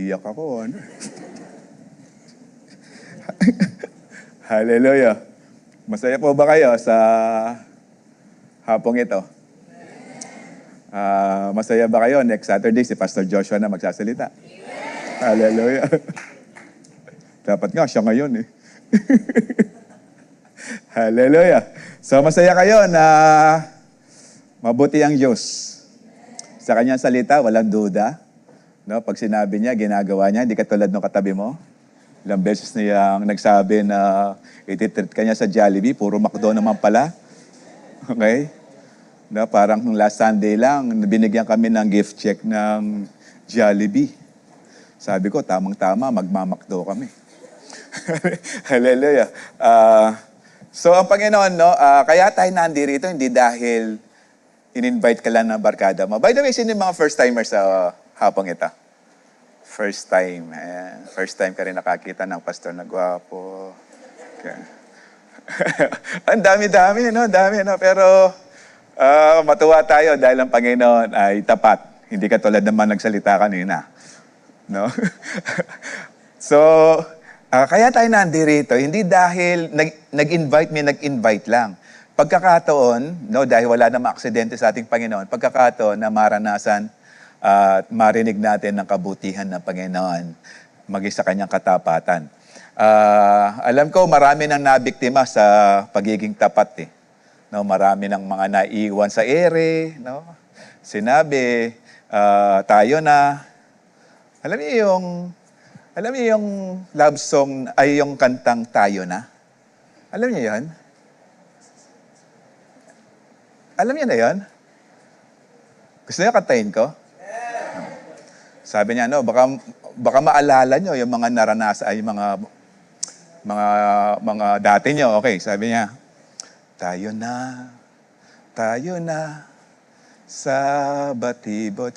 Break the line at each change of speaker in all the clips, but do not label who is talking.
naiiyak ako. Ano? Hallelujah. Masaya po ba kayo sa hapong ito? Masaya ba kayo? Next Saturday, si Pastor Joshua na magsasalita. Hallelujah. Dapat nga, siya ngayon eh. Hallelujah. So, masaya kayo na mabuti ang Diyos. Sa kanyang salita, walang duda. No? Pag sinabi niya, ginagawa niya, hindi katulad ng katabi mo. Ilang beses niyang nagsabi na ititreat ka niya sa Jollibee, puro McDo naman pala. Okay? No, parang last Sunday lang, binigyan kami ng gift check ng Jollibee. Sabi ko, tamang-tama, magmamakdo kami. Hallelujah. So, ang Panginoon, no, kaya tayo nandito, hindi dahil in-invite ka lang ng barkada mo. By the way, sino yung mga first-timers sa hapong ito? First time. Ayan. First time ka rin nakakita ng pastor na gwapo. Okay. Ang dami-dami, no? Dami, no? Pero matuwa tayo dahil ang Panginoon ay tapat. Hindi katulad naman nagsalita kanina. No? So, kaya tayo nandito, hindi dahil nag-invite lang. Pagkakataon, no, dahil wala namang aksidente sa ating Panginoon, pagkakataon na maranasan at marinig natin ng kabutihan ng Panginoon, maging sa kanyang katapatan. Alam ko, marami nang nabiktima sa pagiging tapat. No, marami ng mga naiiwan sa ere. No? Sinabi, tayo na. Alam niyo yung love song, ay yung kantang Tayo Na? Alam niyo yan? Alam niyo na yan? Gusto niyo kantahin ko? Sabi niya, no, baka maalala nyo yung mga naranasan, ay mga dati nyo. Okay, sabi niya, tayo na, sa batibot.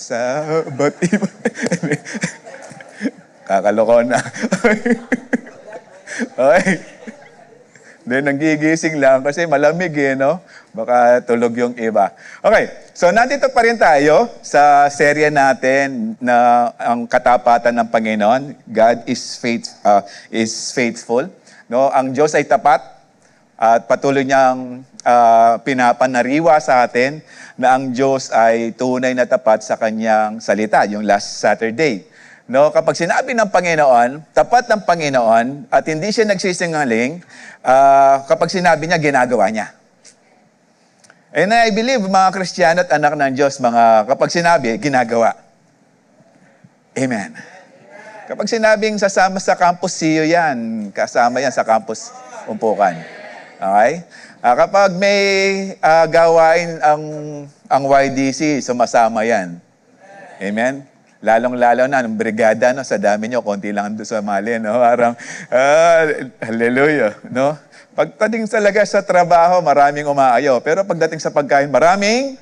Kakaloko na. Okay. Then, nanggigising lang kasi malamig no? Baka tulog yung iba. Okay, so nandito pa rin tayo sa serye natin na ang katapatan ng Panginoon. God is faithful. No? Ang Diyos ay tapat at patuloy niyang pinapanariwa sa atin na ang Diyos ay tunay na tapat sa kanyang salita, yung last Saturday. No, kapag sinabi ng Panginoon, tapat ng Panginoon, at hindi siya nagsisinungaling, kapag sinabi niya, ginagawa niya. And I believe, mga Kristiyano at anak ng Diyos, kapag sinabi, ginagawa. Amen. Kapag sinabing sasama sa campus CEO yan, kasama yan sa campus umpukan. Okay? Kapag may gawain ang YDC, sumasama yan. Amen? Lalong-lalo na, ng brigada, no, sa dami nyo, konti lang doon sa mali, no? Parang, hallelujah, no? Pagdating talaga sa trabaho, maraming umaayaw. Pero pagdating sa pagkain, maraming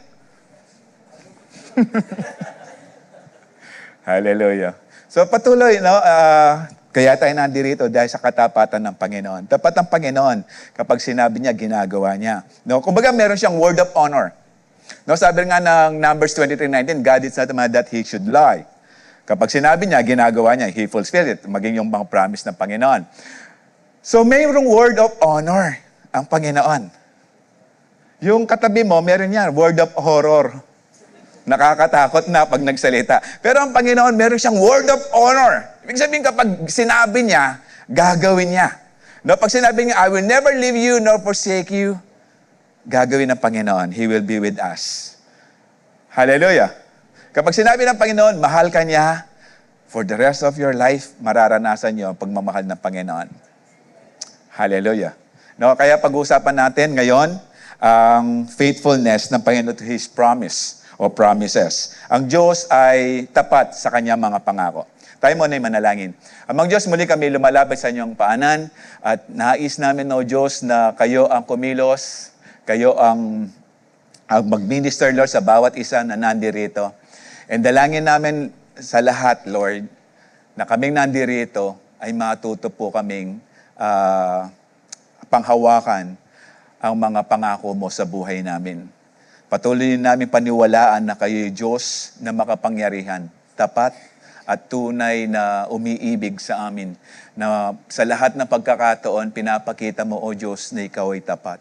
hallelujah. So patuloy, no? Kaya tayo nandito dahil sa katapatan ng Panginoon. Tapat ang Panginoon kapag sinabi niya, ginagawa niya. No? Kumbaga, meron siyang word of honor. No, sabi nga ng Numbers 23:19, God is not a man that he should lie. Kapag sinabi niya, ginagawa niya, he fulfills it. Maging yung mga promise ng Panginoon. So, mayroong word of honor ang Panginoon. Yung katabi mo, meron yan, word of horror. Nakakatakot na pag nagsalita. Pero ang Panginoon, meron siyang word of honor. Ibig sabihin, kapag sinabi niya, gagawin niya. No, pag sinabi niya, I will never leave you nor forsake you, gagawin ng Panginoon. He will be with us. Hallelujah. Kapag sinabi ng Panginoon, mahal ka niya, for the rest of your life, mararanasan niyo ang pagmamahal ng Panginoon. Hallelujah. No, kaya pag-uusapan natin ngayon, ang faithfulness ng Panginoon to His promise o promises. Ang Diyos ay tapat sa kanyang mga pangako. Tayo muna ay manalangin. Amang Diyos, muli kami lumalapit sa inyong paanan at nais namin, O Diyos, na kayo ang kumilos, kayo ang mag-minister, Lord, sa bawat isa na nandirito. And dalangin namin sa lahat, Lord, na kaming nandirito ay matuto po kaming panghawakan ang mga pangako mo sa buhay namin. Patuloy namin paniwalaan na kayo Diyos na makapangyarihan, tapat at tunay na umiibig sa amin, na sa lahat ng pagkakataon, pinapakita mo, O Diyos, na ikaw ay tapat.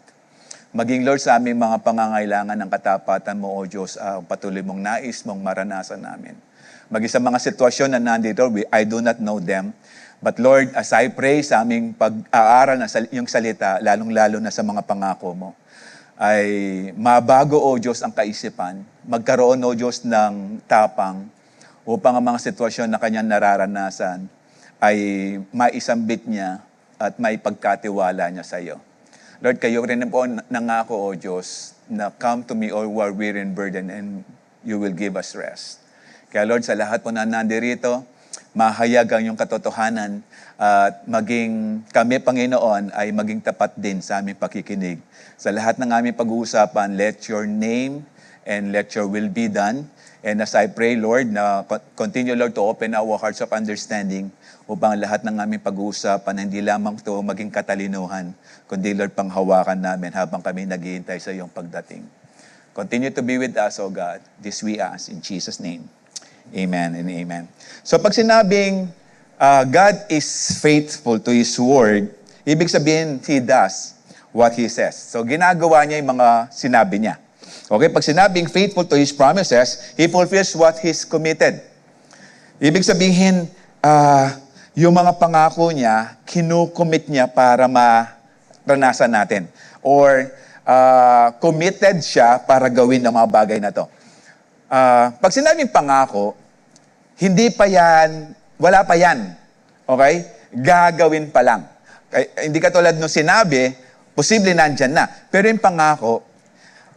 Maging Lord sa aming mga pangangailangan ng katapatan mo, O Diyos, ang patuloy mong nais mong maranasan namin. Maging sa mga sitwasyon na nandito, I do not know them. But Lord, as I pray sa aming pag-aaral ng iyong salita, lalong-lalo na sa mga pangako mo, ay mabago, O Diyos, ang kaisipan. Magkaroon, O Diyos, ng tapang upang ang mga sitwasyon na kanyang nararanasan ay maisambit niya at may pagkatiwala niya sa iyo. Lord, kayo rin po nangako, O Diyos, na come to me all who are weary and burdened and you will give us rest. Kaya Lord, sa lahat po na nandirito, mahayag ang iyong katotohanan at maging kami, Panginoon, ay maging tapat din sa aming pakikinig. Sa lahat ng aming pag-uusapan, let your name and let your will be done. And as I pray, Lord, na continue, Lord, to open our hearts of understanding upang lahat ng aming pag-uusapan, hindi lamang ito maging katalinuhan, kundi, Lord, panghawakan namin habang kami naghihintay sa iyong pagdating. Continue to be with us, O God. This we ask in Jesus' name. Amen and amen. So pag sinabing God is faithful to His word, ibig sabihin, He does what He says. So ginagawa niya yung mga sinabi niya. Okay, pag sinabing faithful to His promises, He fulfills what He's committed. Ibig sabihin, yung mga pangako niya, kinukommit niya para maranasan natin. Or committed siya para gawin ang mga bagay na to. Pag sinabing pangako, hindi pa yan, wala pa yan. Okay? Gagawin pa lang. Hindi katulad nung sinabi, posible nandyan na. Pero yung pangako,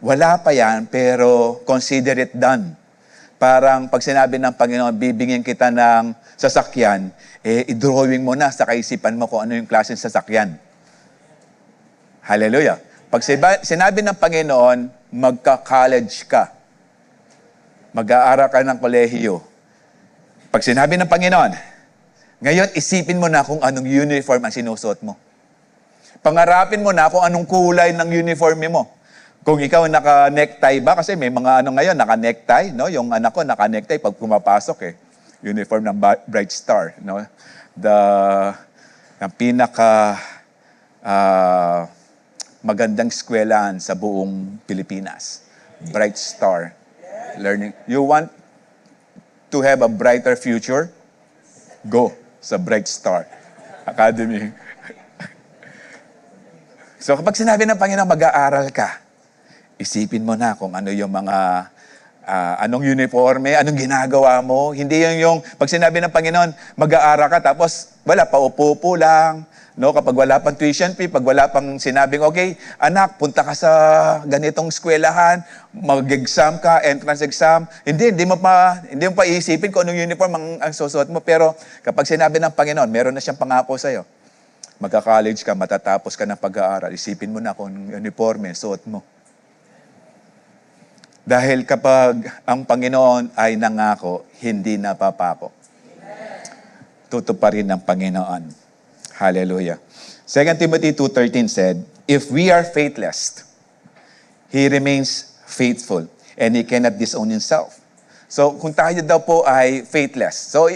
wala pa yan, pero consider it done. Parang pag sinabi ng Panginoon, bibigyan kita ng sasakyan, i-drawing mo na sa kaisipan mo kung ano yung klase ng sasakyan. Hallelujah. Pag sinabi ng Panginoon, magka-college ka, mag-aaral ka ng kolehiyo. Pag sinabi ng Panginoon, ngayon isipin mo na kung anong uniform ang sinusuot mo. Pangarapin mo na kung anong kulay ng uniform mo. Kung ikaw naka-necktie ba, kasi may mga ngayon naka-necktie, no? Yung anak ko naka-necktie pag pumapasok uniform ng Bright Star, no? Ang pinaka magandang eskwelahan sa buong Pilipinas. Bright Star Learning. You want to have a brighter future? Go sa Bright Star Academy. So kapag sinabi ng Panginoon, mag-aaral ka, isipin mo na kung ano yung mga, anong uniforme, anong ginagawa mo. Hindi yung pag sinabi ng Panginoon, mag-aaral ka, tapos wala, paupo-upo lang. No? Kapag wala pang tuition fee, pag wala pang sinabing, okay, anak, punta ka sa ganitong eskwelahan, mag-exam ka, entrance exam. Hindi mo pa iisipin kung anong uniform ang susuot mo. Pero kapag sinabi ng Panginoon, meron na siyang pangako sa'yo. Magka-college ka, matatapos ka ng pag-aaral, isipin mo na kung uniforme, suot mo. Dahil kapag ang Panginoon ay nangako, hindi napapako. Tutuparin ng Panginoon. Hallelujah. 2 Timothy 2:13 said, if we are faithless, He remains faithful and He cannot disown Himself. So, kung tayo daw po ay faithless. So,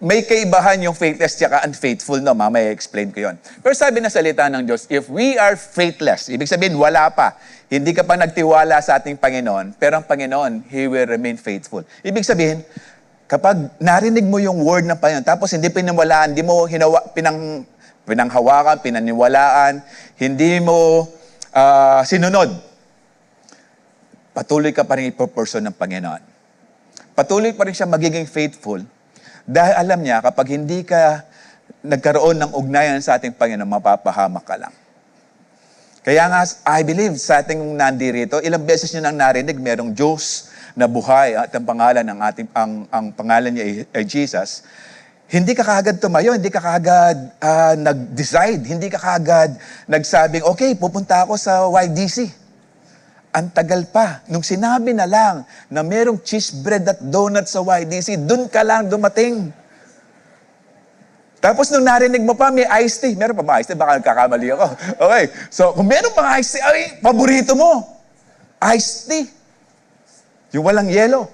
may kaibahan yung faithless at unfaithful, no? Mamaya explain ko yon. Pero sabi na salita ng Diyos, if we are faithless, ibig sabihin wala pa, hindi ka pa nagtiwala sa ating Panginoon, pero ang Panginoon, He will remain faithful. Ibig sabihin, kapag narinig mo yung word ng Panginoon, tapos hindi pinangwalaan, hindi mo pinanghawakan, pinaniwalaan, hindi mo sinunod, patuloy ka pa rin ipoportion ng Panginoon. Patuloy pa rin siya magiging faithful. Dahil alam niya, kapag hindi ka nagkaroon ng ugnayan sa ating Panginoon, mapapahamak ka lang. Kaya nga, I believe, sa ating nandirito, ilang beses nyo nang narinig, merong Diyos na buhay at ang pangalan ng ang pangalan niya ay Jesus. Hindi ka kaagad tumayo, hindi ka kaagad nag-decide, hindi ka kaagad nagsabing, okay, pupunta ako sa YDC. Ang tagal pa. Nung sinabi na lang na merong cheese bread at donut sa YDC, dun ka lang dumating. Tapos nung narinig mo pa, may iced tea. Meron pa ba iced tea? Baka nagkakamali ako. Okay. So, kung meron pang iced tea, ay, paborito mo. Iced tea. Yung walang yelo.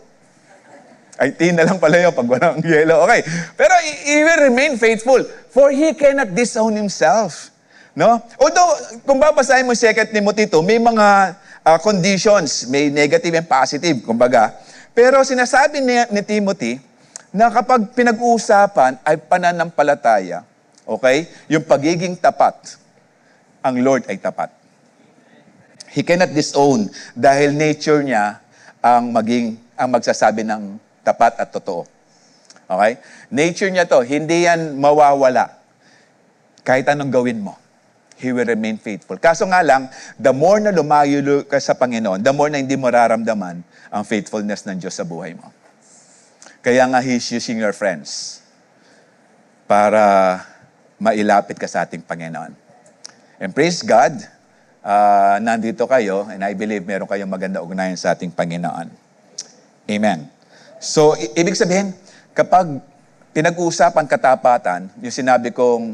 Ay, tea na lang pala yun pag walang yelo. Okay. Pero he will remain faithful, for he cannot disown himself. No? Although, kung babasahin mo 2 Timothy 2, may mga conditions, may negative and positive, kumbaga. Pero sinasabi ni Timothy na kapag pinag-uusapan ay pananampalataya, okay, yung pagiging tapat, ang Lord ay tapat. He cannot disown dahil nature niya ang magsasabi ng tapat at totoo. Okay? Nature niya to, hindi yan mawawala. Kahit anong gawin mo, He will remain faithful. Kaso nga lang, the more na lumayo ka sa Panginoon, the more na hindi mo raramdaman ang faithfulness ng Diyos sa buhay mo. Kaya nga He's using your friends para mailapit ka sa ating Panginoon. And praise God, nandito kayo, and I believe meron kayong maganda ugnayan sa ating Panginoon. Amen. So, ibig sabihin, kapag pinag-uusapan katapatan, yung sinabi kong,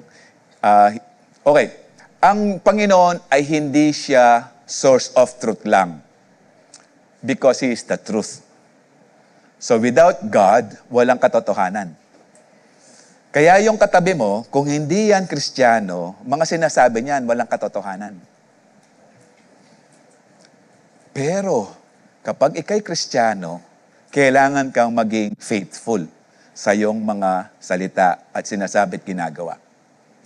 okay, ang Panginoon ay hindi siya source of truth lang. Because He is the truth. So, without God, walang katotohanan. Kaya yung katabi mo, kung hindi yan Kristiyano, mga sinasabi niyan, walang katotohanan. Pero, kapag ikay Kristiyano, kailangan kang maging faithful sa iyong mga salita at sinasabi at ginagawa.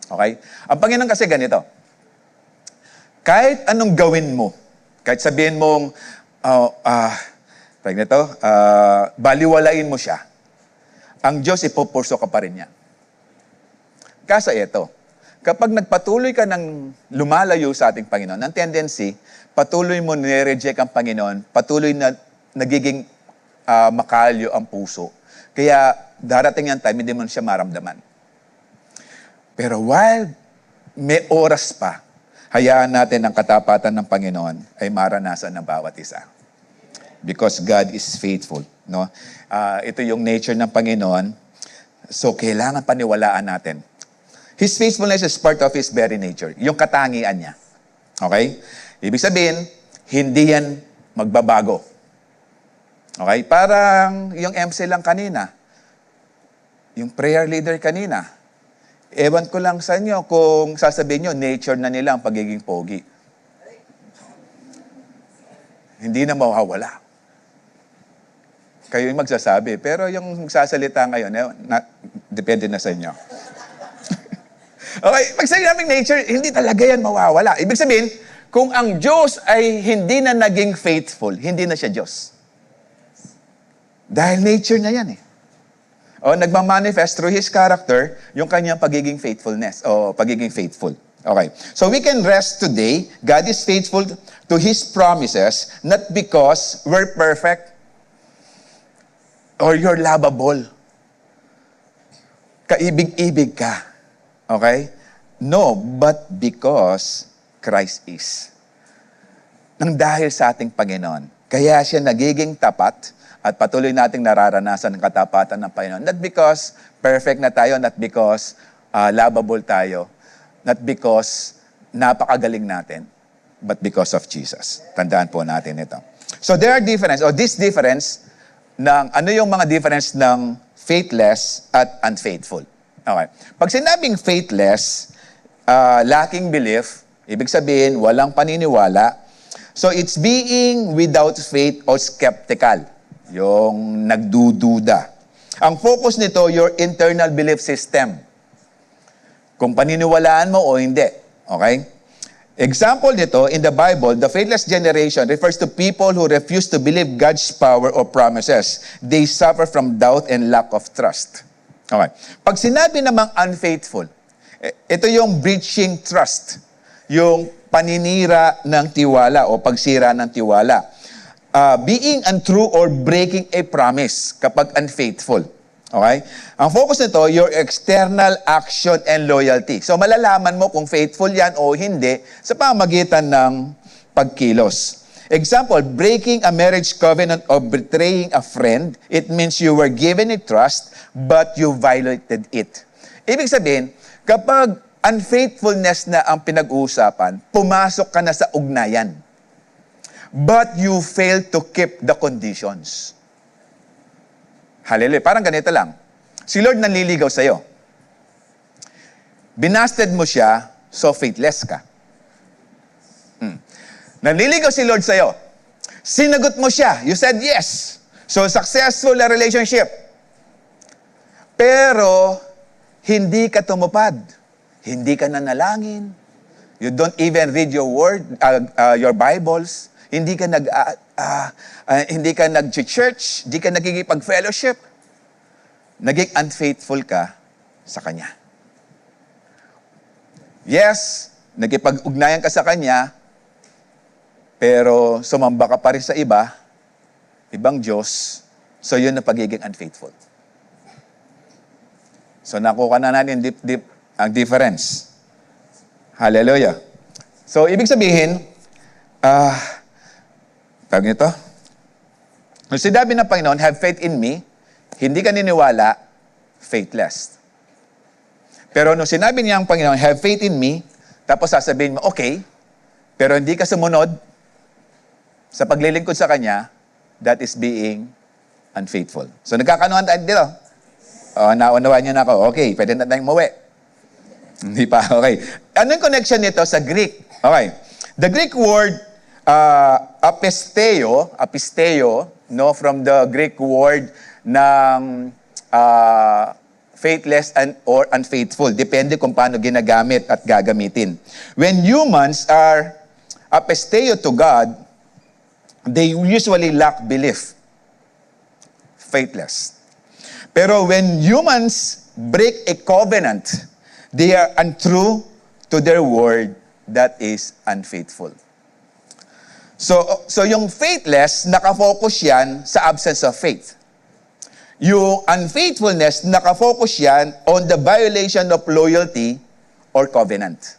Okay? Ang Panginoon kasi ganito, kahit anong gawin mo, kahit sabihin mong, baliwalain mo siya, ang Diyos ipupurso ka pa rin niya. Kasa ito, kapag nagpatuloy ka ng lumalayo sa ating Panginoon, ang tendency, patuloy mo nire-reject ang Panginoon, patuloy na nagiging makalyo ang puso. Kaya darating ang time, hindi mo siya maramdaman. Pero while may oras pa, hayaan natin ang katapatan ng Panginoon ay maranasan ng bawat isa. Because God is faithful. No? Ito yung nature ng Panginoon. So, kailangan paniwalaan natin. His faithfulness is part of His very nature. Yung katangian niya. Okay? Ibig sabihin, hindi yan magbabago. Okay? Parang yung MC lang kanina. Yung prayer leader kanina. Ewan ko lang sa inyo kung sasabihin nyo, nature na nila ang pagiging pogi. Hindi na mawawala. Kayo yung magsasabi. Pero yung magsasalita ngayon, depende na sa inyo. Okay, pag sinabing nature, hindi talaga yan mawawala. Ibig sabihin, kung ang Diyos ay hindi na naging faithful, hindi na siya Diyos. Dahil nature na yan eh. O nagmamanifest through His character, yung kanyang pagiging faithfulness, o pagiging faithful. Okay. So we can rest today. God is faithful to His promises, not because we're perfect or you're lovable. Kaibig-ibig ka. Okay? No, but because Christ is. Nang dahil sa ating Panginoon. Kaya siya nagiging tapat at patuloy nating nararanasan ang katapatan ng Panginoon. Not because perfect na tayo, not because lovable tayo, not because napakagaling natin, but because of Jesus. Tandaan po natin ito. So there are difference, or this difference, ano yung mga difference ng faithless at unfaithful. Okay. Pag sinabing faithless, lacking belief, ibig sabihin, walang paniniwala. So it's being without faith or skeptical. Yung nagdududa. Ang focus nito, your internal belief system. Kung paniniwalaan mo o hindi. Okay? Example nito, in the Bible, the faithless generation refers to people who refuse to believe God's power or promises. They suffer from doubt and lack of trust. Okay. Pag sinabi namang unfaithful, ito yung breaching trust. Yung paninira ng tiwala o pagsira ng tiwala. Being untrue or breaking a promise kapag unfaithful. Okay? Ang focus nito, your external action and loyalty. So malalaman mo kung faithful yan o hindi sa pamagitan ng pagkilos. Example, breaking a marriage covenant or betraying a friend, it means you were given a trust but you violated it. Ibig sabihin, kapag unfaithfulness na ang pinag-uusapan, pumasok ka na sa ugnayan. But you fail to keep the conditions. Hallelujah. Parang ganito lang. Si Lord nanliligaw sa'yo. Binasted mo siya, so faithless ka. Nanliligaw si Lord sa'yo. Sinagot mo siya. You said yes. So successful na relationship. Pero, hindi ka tumupad. Hindi ka nanalangin. You don't even read your word, your Bibles. Hindi ka nag-church. Hindi ka nagkikipag-fellowship. Naging unfaithful ka sa Kanya. Yes, nagkipag-ugnayan ka sa Kanya, pero sumamba ka pa rin sa ibang Diyos, so yun na pagiging unfaithful. So nakuha na natin ang difference. Hallelujah. So ibig sabihin, tawag nito, nung sinabi ng Panginoon, have faith in me, hindi ka niniwala, faithless. Pero nung sinabi niya ang Panginoon, have faith in me, tapos sasabihin mo, okay, pero hindi ka sumunod sa paglilingkod sa Kanya, that is being unfaithful. So nagkakanuhan tayo dito. Naunawaan niyo na ako. Okay, pwede na tayong umuwi. Hindi pa, okay. Ano yung connection nito sa Greek? Okay. The Greek word apisteo, no, from the Greek word ng faithless or unfaithful. Depende kung paano ginagamit at gagamitin. When humans are apisteo to God, they usually lack belief. Faithless. Pero when humans break a covenant, they are untrue to their word, that is unfaithful. So yung faithless, nakafocus yan sa absence of faith. Yung unfaithfulness, nakafocus yan on the violation of loyalty or covenant.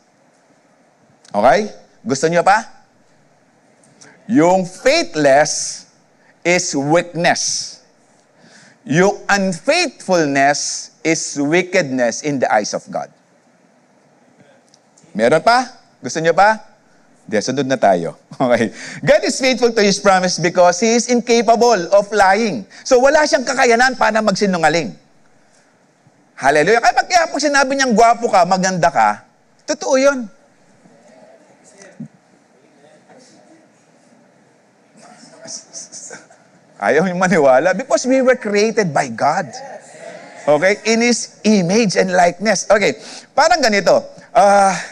Okay? Gusto niyo pa? Yung faithless is weakness. Yung unfaithfulness is wickedness in the eyes of God. Meron pa? Gusto niyo pa? Sunod na tayo. Okay. God is faithful to His promise because He is incapable of lying. So wala siyang kakayanan para magsinungaling. Hallelujah. Kaya pag sinabi niyang gwapo ka, maganda ka, totoo yun. Ayaw yung maniwala because we were created by God. Okay? In His image and likeness. Okay. Parang ganito.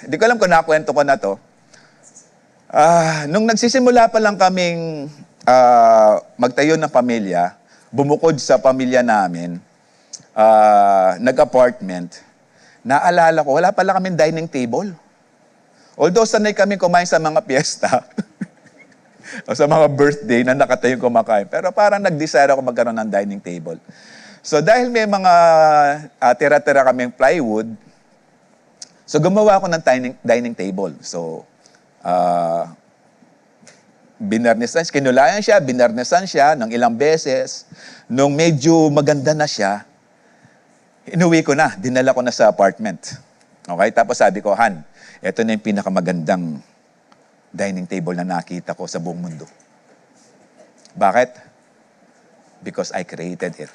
Di ko alam kung nakwento ko na to. Nung nagsisimula pa lang kaming magtayo ng pamilya, bumukod sa pamilya namin, nag-apartment, naalala ko, wala pala kaming dining table. Although sanay kami kumain sa mga piyesta, o sa mga birthday na nakatayong kumakain, pero parang nag-desire ako magkaroon ng dining table. So dahil may mga tira-tira kaming plywood, so gumawa ako ng dining table. So, binarnisan, kinulayan siya, binarnisan siya ng ilang beses. Nung medyo maganda na siya, inuwi ko na, dinala ko na sa apartment. Okay? Tapos sabi ko, Han, ito na yung pinakamagandang dining table na nakita ko sa buong mundo. Bakit? Because I created it.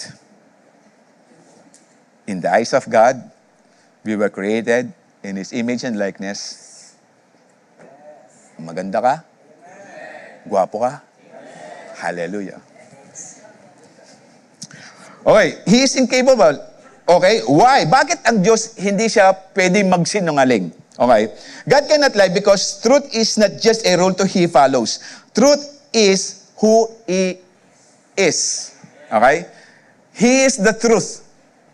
In the eyes of God, we were created in His image and likeness. Maganda ka? Gwapo ka? Hallelujah. Okay, He is incapable. Okay, why? Bakit ang Diyos hindi siya pwedeng magsinungaling? Okay, God cannot lie because truth is not just a rule to He follows. Truth is who He is. Okay? He is the truth.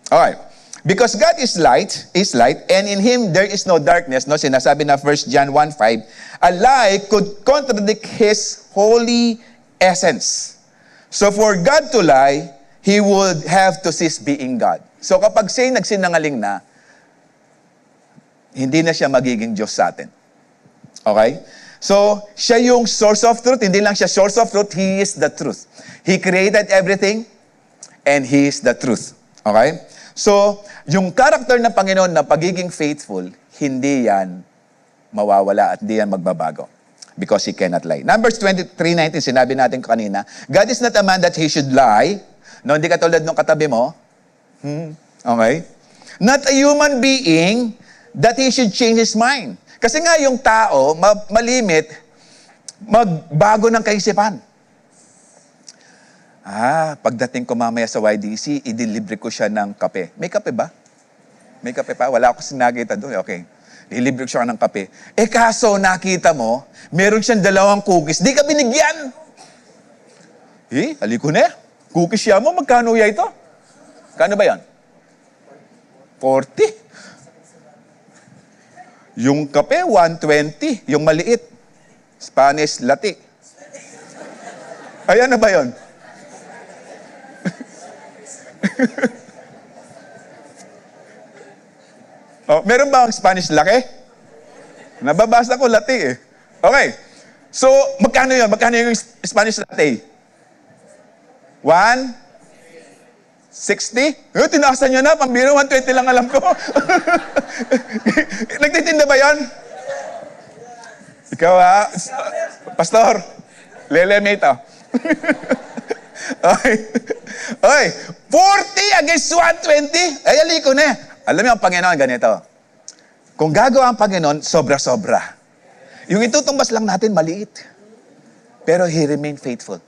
Okay. Because God is light, and in Him there is no darkness. No, sinasabi na 1 John 1:5, a lie could contradict His holy essence. So for God to lie, He would have to cease being God. So kapag siya'y nagsinungaling na, hindi na siya magiging Diyos sa atin. Okay? So, siya yung source of truth. Hindi lang siya source of truth, He is the truth. He created everything, and He is the truth. Okay? So, yung character ng Panginoon na pagiging faithful, hindi yan mawawala at hindi yan magbabago. Because He cannot lie. Numbers 23:19, sinabi natin kanina, God is not a man that He should lie, No, hindi katulad ng katabi mo. Okay? Not a human being that he should change his mind. Kasi nga yung tao, malimit, magbago ng kaisipan. Pagdating ko mamaya sa YDC, idilibre ko siya ng kape. May kape ba? May kape pa? Wala ako sinakita doon. Okay. Idilibre ko siya ng kape. Kaso nakita mo, meron siyang 2 cookies. Di ka binigyan. Haliko na. Cookies siya mo, magkano ya ito? Kano ba yan? 40. Yung kape, 120. Yung maliit. Spanish latte. Ay, ano ba yun? Meron ba ang Spanish latte? Nababasa ko latte eh. Okay. So, magkano yun? Magkano yung Spanish latte? 160? Tinaasan nyo na. Pambiro, 120 lang alam ko. Nagtitinda ba yan? Ikaw Pastor, lelemate Okay. 40 against 120? Ay, aliko na. Alam niyo ang Panginoon, ganito. Kung gagawa ang Panginoon, sobra-sobra. Yung itutumbas lang natin, maliit. Pero He remained faithful.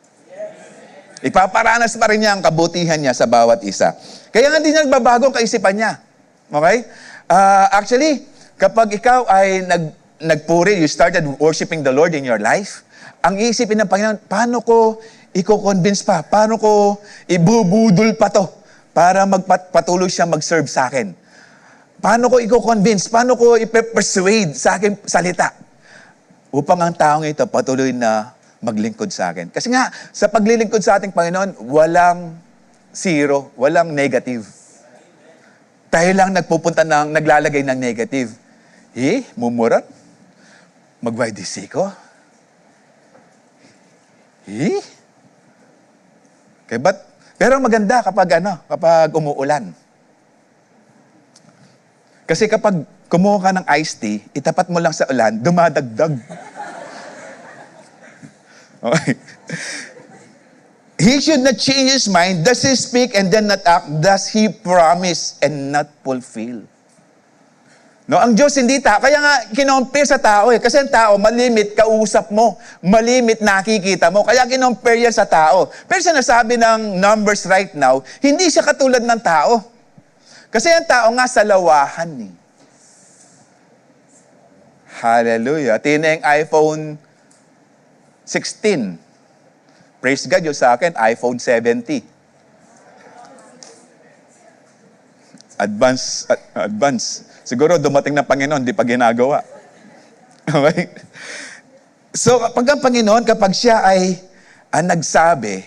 Ipaparanas pa rin niya ang kabutihan niya sa bawat isa. Kaya nga hindi niya nagbabago ang kaisipan niya. Okay? Actually, kapag ikaw ay nagpuri, you started worshiping the Lord in your life, ang iisipin ng Panginoon, paano ko i-convince pa? Paano ko ibubudol pa to para patuloy siya mag-serve sa akin? Paano ko i-convince? Paano ko i-persuade sa akin salita? Upang ang taong ito patuloy na maglingkod sa akin. Kasi nga, sa paglilingkod sa ating Panginoon, walang zero, walang negative. Tayo lang naglalagay ng negative. Mumurat? Mag-YDC ko? Pero maganda kapag umuulan. Kasi kapag kumuha ka ng iced tea, itapat mo lang sa ulan, dumadagdag. Okay. He should not change his mind. Does he speak and then not act? Does he promise and not fulfill? No, ang Diyos hindi kaya nga kinompare sa tao eh. Kasi ang tao, malimit kausap mo. Malimit nakikita mo. Kaya kinompare yan sa tao. Pero sinasabi ng Numbers right now, hindi siya katulad ng tao. Kasi ang tao nga sa lawahan eh. Hallelujah. Tina yung iPhone 16. Praise God, yung sa akin, iPhone 70. Advance. Siguro dumating na Panginoon, di pa ginagawa. Okay? So, kapag ang Panginoon, kapag siya ay nagsabi,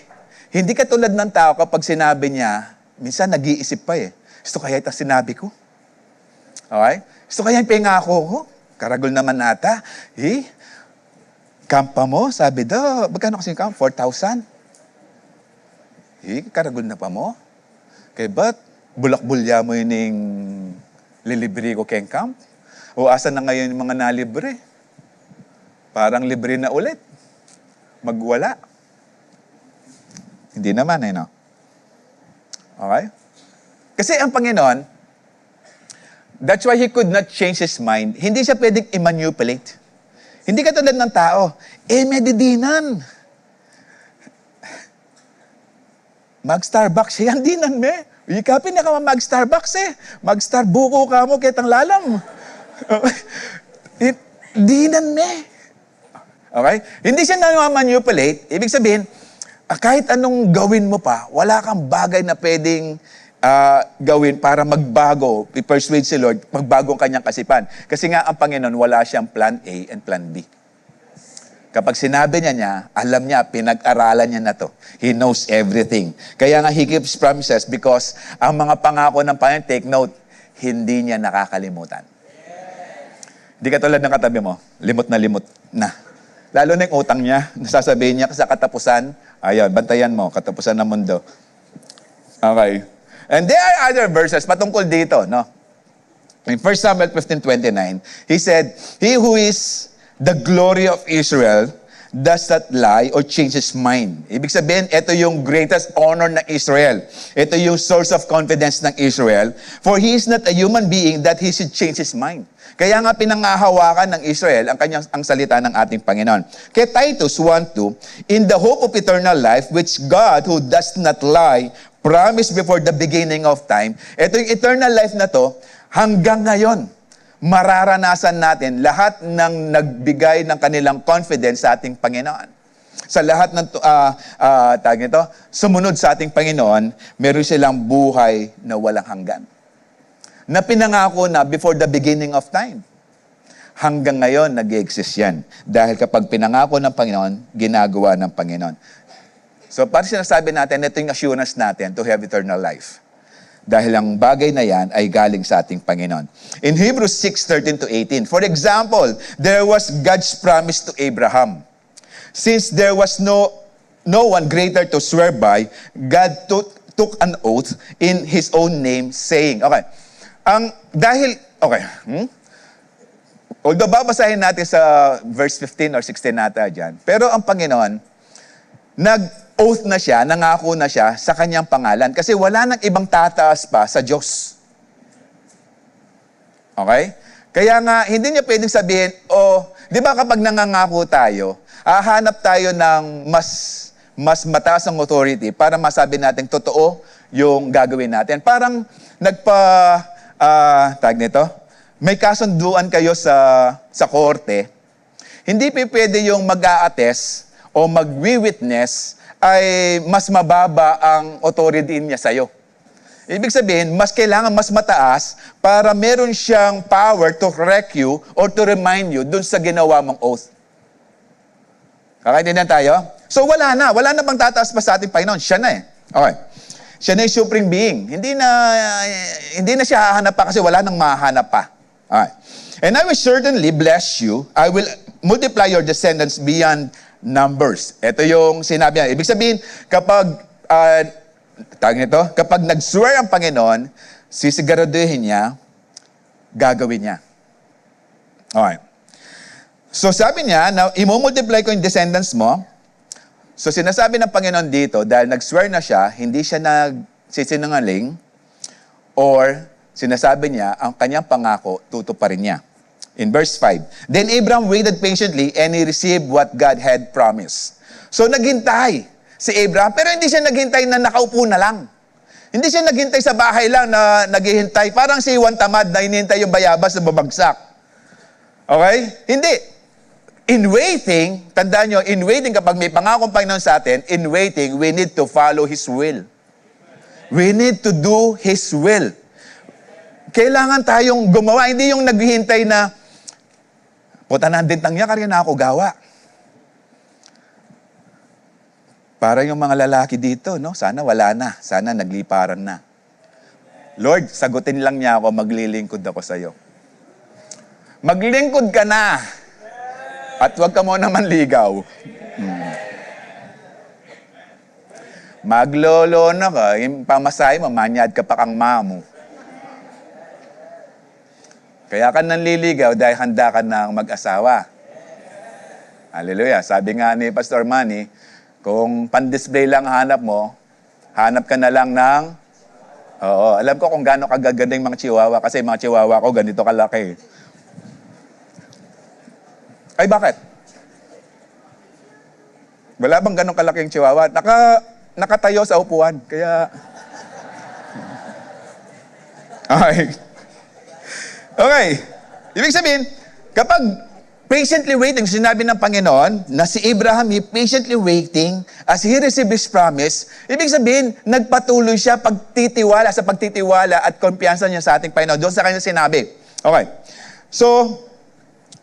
hindi katulad ng tao kapag sinabi niya, minsan nag-iisip pa eh. Gusto kaya ito sinabi ko? Okay? Gusto kaya yung pangako ko? Karagol naman nata. Kampa mo, sabi daw, magkano kasi yung kamp? 4,000? Karagol na pa mo? Kaya ba't bulak-bulya mo yun yung lilibre ko keng camp? O asa na ngayon yung mga nalibre? Parang libre na ulit. Magwala. Hindi naman no? Okay? Kasi ang Panginoon, that's why He could not change His mind. Hindi siya pwedeng i-manipulate. Hindi katulad ng tao, medidinan. Mag-Starbucks, yan dinan me. Ikapin na ka mag-Starbucks Mag-Starbuko ka mo, kitang lalam. Dinan me. Okay? Hindi siya na-manipulate. Ibig sabihin, kahit anong gawin mo pa, wala kang bagay na pwedeng gawin para magbago, i-persuade si Lord, magbago ang kanyang kasipan. Kasi nga ang Panginoon, wala siyang plan A and plan B. Kapag sinabi niya, alam niya, pinag-aralan niya na to. He knows everything. Kaya nga He keeps promises because ang mga pangako ng Panginoon, take note, hindi niya nakakalimutan. Hindi katulad ng katabi mo, limot na. Lalo na yung utang niya, nasasabihin niya sa katapusan, ayun, bantayan mo, katapusan ng mundo. Okay. And there are other verses patungkol dito, no? In 1 Samuel 15:29, he said, He who is the glory of Israel, does not lie or change his mind. Ibig sabihin, ito yung greatest honor ng Israel. Ito yung source of confidence ng Israel. For he is not a human being that he should change his mind. Kaya nga pinangahawakan ng Israel ang salita ng ating Panginoon. Kaya Titus 1:2, in the hope of eternal life, which God, who does not lie, promised before the beginning of time. Ito yung eternal life na to, hanggang ngayon, mararanasan natin lahat ng nagbigay ng kanilang confidence sa ating Panginoon. Sa lahat ng sumunod sa ating Panginoon, meron silang buhay na walang hanggan. Na pinangako na before the beginning of time. Hanggang ngayon, nag-exist yan. Dahil kapag pinangako ng Panginoon, ginagawa ng Panginoon. So, para sinasabi natin, ito yung assurance natin to have eternal life. Dahil ang bagay na yan ay galing sa ating Panginoon. In Hebrews 6:13-18, for example, there was God's promise to Abraham. Since there was no one greater to swear by, God took an oath in His own name, saying, although babasahin natin sa verse 15 or 16 nata dyan, pero ang Panginoon, nag-oath na siya, nangako na siya sa kanyang pangalan. Kasi wala nang ibang tataas pa sa Diyos. Okay? Kaya nga, hindi niya pwedeng sabihin, di ba kapag nangangako tayo, hahanap tayo ng mas mataas ang authority para masabi natin totoo yung gagawin natin. Parang may kasunduan kayo sa korte, hindi pwede yung mag-a-attest o mag-witness ay mas mababa ang authority niya sa'yo. Ibig sabihin, mas kailangan mas mataas para meron siyang power to correct you or to remind you dun sa ginawa mong oath. Kakaintindihan tayo? So wala na bang tataas pa sa ating Panginoon? Siya na eh. Okay. Siya na yung supreme being. Hindi na siya hahanap pa kasi wala nang mahanap pa. Okay. And I will certainly bless you. I will multiply your descendants beyond numbers. Ito yung sinabi niya. Ibig sabihin, kapag nag-swear ang Panginoon, sisiguraduhin niya, gagawin niya. Okay. So sabi niya, na imumultiply ko yung descendants mo. So sinasabi ng Panginoon dito, dahil nag-swear na siya, hindi siya nagsisinungaling, or sinasabi niya, ang kanyang pangako, tutuparin niya. In verse 5, then Abraham waited patiently and he received what God had promised. So naghintay si Abraham, pero hindi siya naghintay na nakaupo na lang. Hindi siya naghintay sa bahay lang na naghihintay. Parang si Juan Tamad na hinihintay yung bayabas na babagsak. Okay? Hindi. In waiting, tandaan nyo, in waiting, kapag may pangakong Panginoon sa atin, in waiting, we need to follow His will. We need to do His will. Kailangan tayong gumawa. Hindi yung naghihintay na, puta na din tangya, kaya na ako gawa. Para yung mga lalaki dito, no? Sana wala na. Sana nagliparan na. Lord, sagutin lang niya ako, maglilingkod ako sa'yo. Maglingkod ka na. At huwag ka mo naman ligaw. Maglolo na ka, yung pamasahe mo, manyad ka pa kang mamo. Kaya ka nanliligaw dahil handa ka ng mag-asawa. Hallelujah. Sabi nga ni Pastor Manny, kung pan-display lang hanap mo, hanap ka na lang ng... Oo, alam ko kung gaano kagaganda yung mga chihuahua kasi yung mga chihuahua ko ganito kalaki. Ay, bakit? Wala bang ganong kalaki yung chihuahua? Nakatayo sa upuan. Kaya... Okay. Ibig sabihin, kapag patiently waiting, sinabi ng Panginoon na si Abraham, he patiently waiting as he received his promise, ibig sabihin, nagpatuloy siya sa pagtitiwala at kumpiyansa niya sa ating Panginoon. Doon sa kanya sinabi. Okay. So,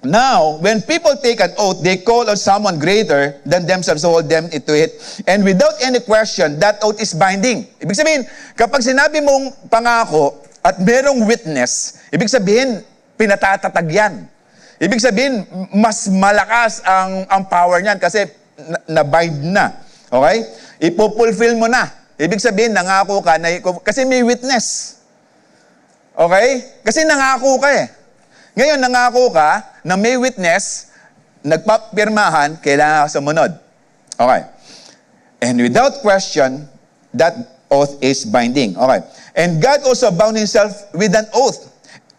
now, when people take an oath, they call on someone greater than themselves to hold them into it. And without any question, that oath is binding. Ibig sabihin, kapag sinabi mong pangako at merong witness, ibig sabihin, pinatatatag yan. Ibig sabihin, mas malakas ang power niyan kasi na-bind na. Okay? Ipopulfill mo na. Ibig sabihin, nangako ka, kasi may witness. Okay? Kasi nangako ka eh. Ngayon, nangako ka na may witness, nagpapirmahan, kailangan ka sumunod. Okay. And without question, that oath is binding. Okay. And God also bound himself with an oath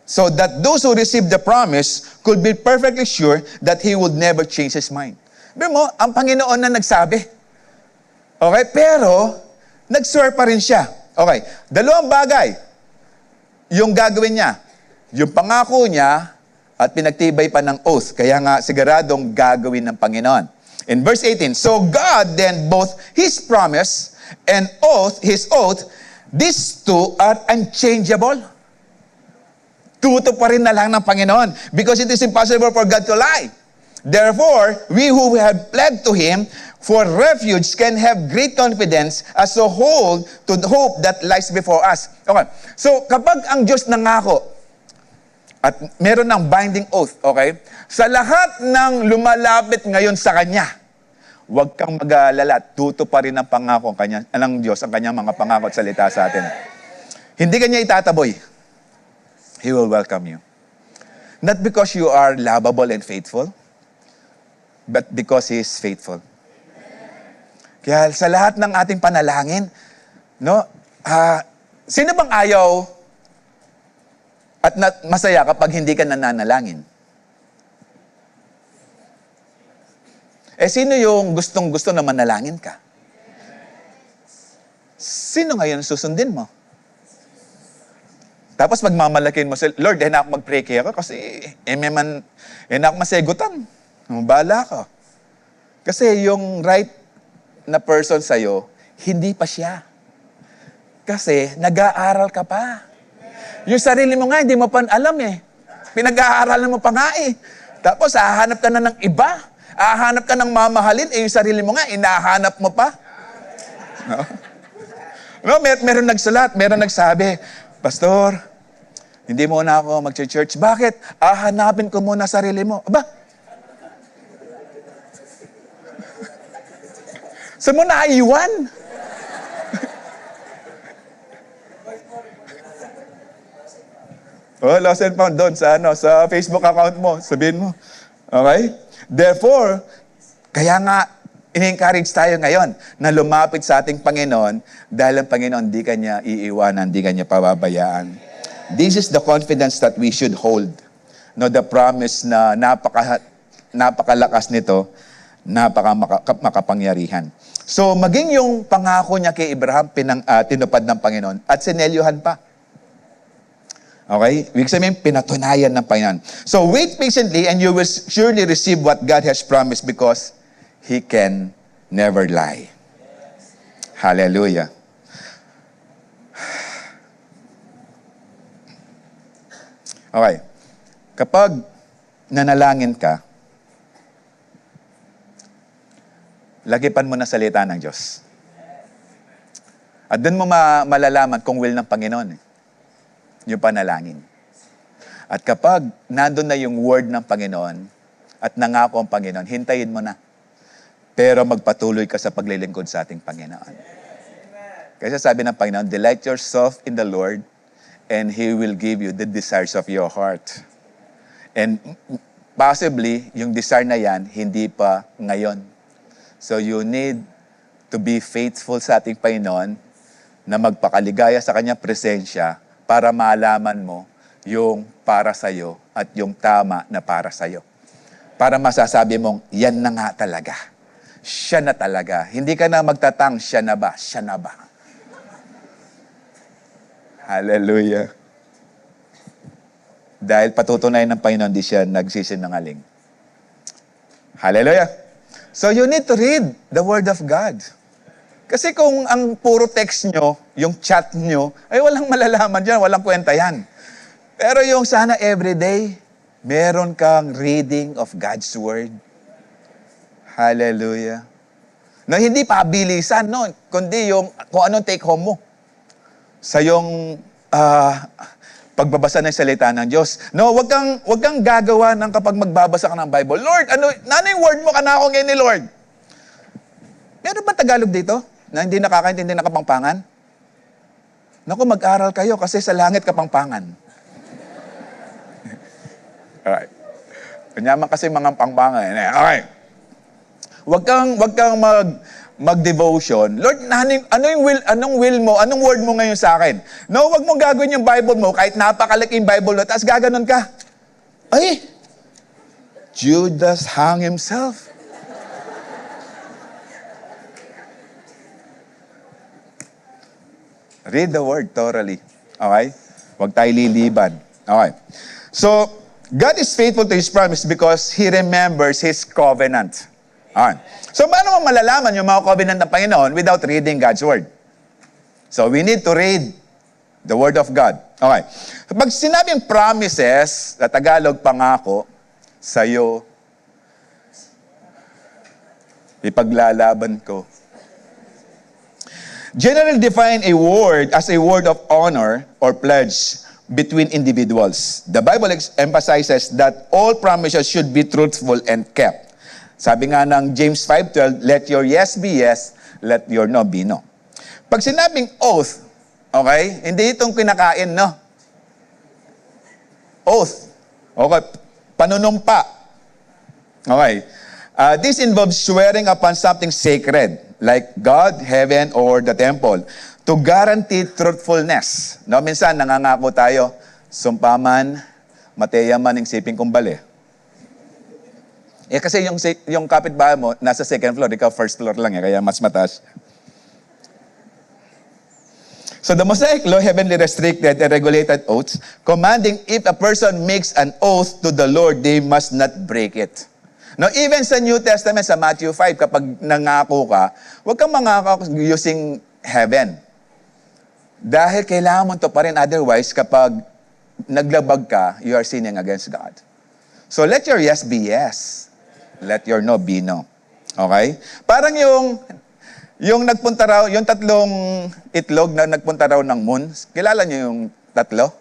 so that those who receive the promise could be perfectly sure that he would never change his mind. Pero mo, ang Panginoon na nagsabi. Okay? Pero, nag-swear pa rin siya. Okay. Dalawang bagay yung gagawin niya. Yung pangako niya at pinagtibay pa ng oath. Kaya nga, siguradong gagawin ng Panginoon. In verse 18, so God then both his promise and his oath, these two are unchangeable. Tuto pa rin na lang ng Panginoon because it is impossible for God to lie. Therefore, we who have pled to Him for refuge can have great confidence as to hold to the hope that lies before us. Okay. So, kapag ang Diyos nangako at meron ng binding oath, okay? Sa lahat ng lumalapit ngayon sa Kanya, huwag kang mag-aalala. Tuto pa rin ang pangako ng Diyos, ang Kanyang mga pangako at salita sa atin. Hindi Kanya itataboy. He will welcome you. Not because you are lovable and faithful, but because He is faithful. Kaya sa lahat ng ating panalangin, no, sino bang ayaw at masaya kapag hindi ka nananalangin? Sino yung gustong-gusto na manalangin ka? Sino ngayon susundin mo? Tapos magmamalakin mo sila, Lord, na ako mag-pray kaya ako kasi na ako masegutan. Bahala ka. Kasi yung right na person sa'yo, hindi pa siya. Kasi nag-aaral ka pa. Yung sarili mo nga, hindi mo pa alam eh. Pinag-aaralan mo pa nga eh. Tapos, hahanap ka na ng iba. Hahanap ka ng mamahalin, yung sarili mo nga, inahanap mo pa. No, meron nagsalat, meron nagsabi, Pastor, hindi mo na ako mag-church. Bakit? Hanapin ko muna sarili mo. Aba? Saan mo naiwan? Lost and found doon sa Facebook account mo. Sabihin mo. Okay? Therefore, kaya nga, in-encourage tayo ngayon na lumapit sa ating Panginoon dahil ang Panginoon di Kanya iiwanan, di Kanya pababayaan. This is the confidence that we should hold. No, the promise na napakalakas nito, makapangyarihan. So, maging yung pangako niya kay Abraham, tinupad ng Panginoon at sinelyuhan pa. Okay? Ibig sabihin, pinatunayan ng Panginoon. So, wait patiently and you will surely receive what God has promised because He can never lie. Hallelujah. Okay. Kapag nanalangin ka, lagipan mo na salita ng Diyos. At doon mo malalaman kung will ng Panginoon. Yung panalangin. At kapag nandun na yung word ng Panginoon at nangako ang Panginoon, hintayin mo na. Pero magpatuloy ka sa paglilingkod sa ating Panginoon. Kasi sabi ng Panginoon, delight yourself in the Lord and He will give you the desires of your heart. And possibly, yung desire na yan, hindi pa ngayon. So you need to be faithful sa ating Panginoon na magpakaligaya sa Kanyang presensya para malaman mo yung para sa'yo at yung tama na para sa'yo. Para masasabi mong, yan na nga talaga. Siya na talaga. Hindi ka na magtatang, siya na ba? Siya na ba? Hallelujah. Dahil patutunayan ng Panginoon, di siya nagsisinungaling. Hallelujah. So you need to read the Word of God. Kasi kung ang puro text nyo, yung chat nyo, ay walang malalaman dyan, walang kwenta yan. Pero yung sana everyday, meron kang reading of God's Word. Hallelujah. Na hindi pabilisan, no? Kundi yung kung anong take home mo. Sa yung pagbabasa ng salita ng Diyos. No, wag kang gagawa ng kapag magbabasa ka ng Bible. Lord, ano yung word mo kanako ngayon ni Lord? Meron ba Tagalog dito na hindi nakakaintindi ng Kapampangan? Naku, mag-aral kayo kasi sa langit Kapampangan. Alright. Kanyaman kasi mga pangbangan. Okay. Wag kang mag-devotion. Lord, anong will mo? Anong word mo ngayon sa akin? No, wag mo gagawin yung Bible mo kahit napakalaking Bible mo, tapos gaganon ka. Ay! Judas hung himself. Read the word thoroughly. Okay? Huwag tayo liliban. Okay. So, God is faithful to His promise because He remembers His covenant. Okay. So, paano mo malalaman yung mga covenant ng Panginoon without reading God's word? So, we need to read the word of God. Okay. Pag sinabing promises, sa Tagalog, pangako, sa'yo, ipaglalaban ko. Generally define a word as a word of honor or pledge between individuals. The Bible emphasizes that all promises should be truthful and kept. Sabi nga ng James 5:12, let your yes be yes, let your no be no. Pag sinabing oath, okay, hindi itong kinakain, no? Oath. Okay, panunumpa. Okay. This involves swearing upon something sacred, like God, heaven, or the temple, to guarantee truthfulness. No, minsan nangangako tayo, sumpaman, mateyaman, ng siping kumbali. Kasi yung kapitbahay mo, nasa second floor, ikaw first floor lang, kaya mas mataas. So the Mosaic law heavily restricted and regulated oaths, commanding if a person makes an oath to the Lord, they must not break it. Now, even sa New Testament, sa Matthew 5, kapag nangako ka, huwag kang mangako using heaven. Dahil kailangan mo ito pa rin. Otherwise, kapag naglabag ka, you are sinning against God. So, let your yes be yes. Let your no be no. Okay? Parang yung nagpunta raw, yung tatlong itlog na nagpunta raw ng moon, kilala niyo yung tatlo?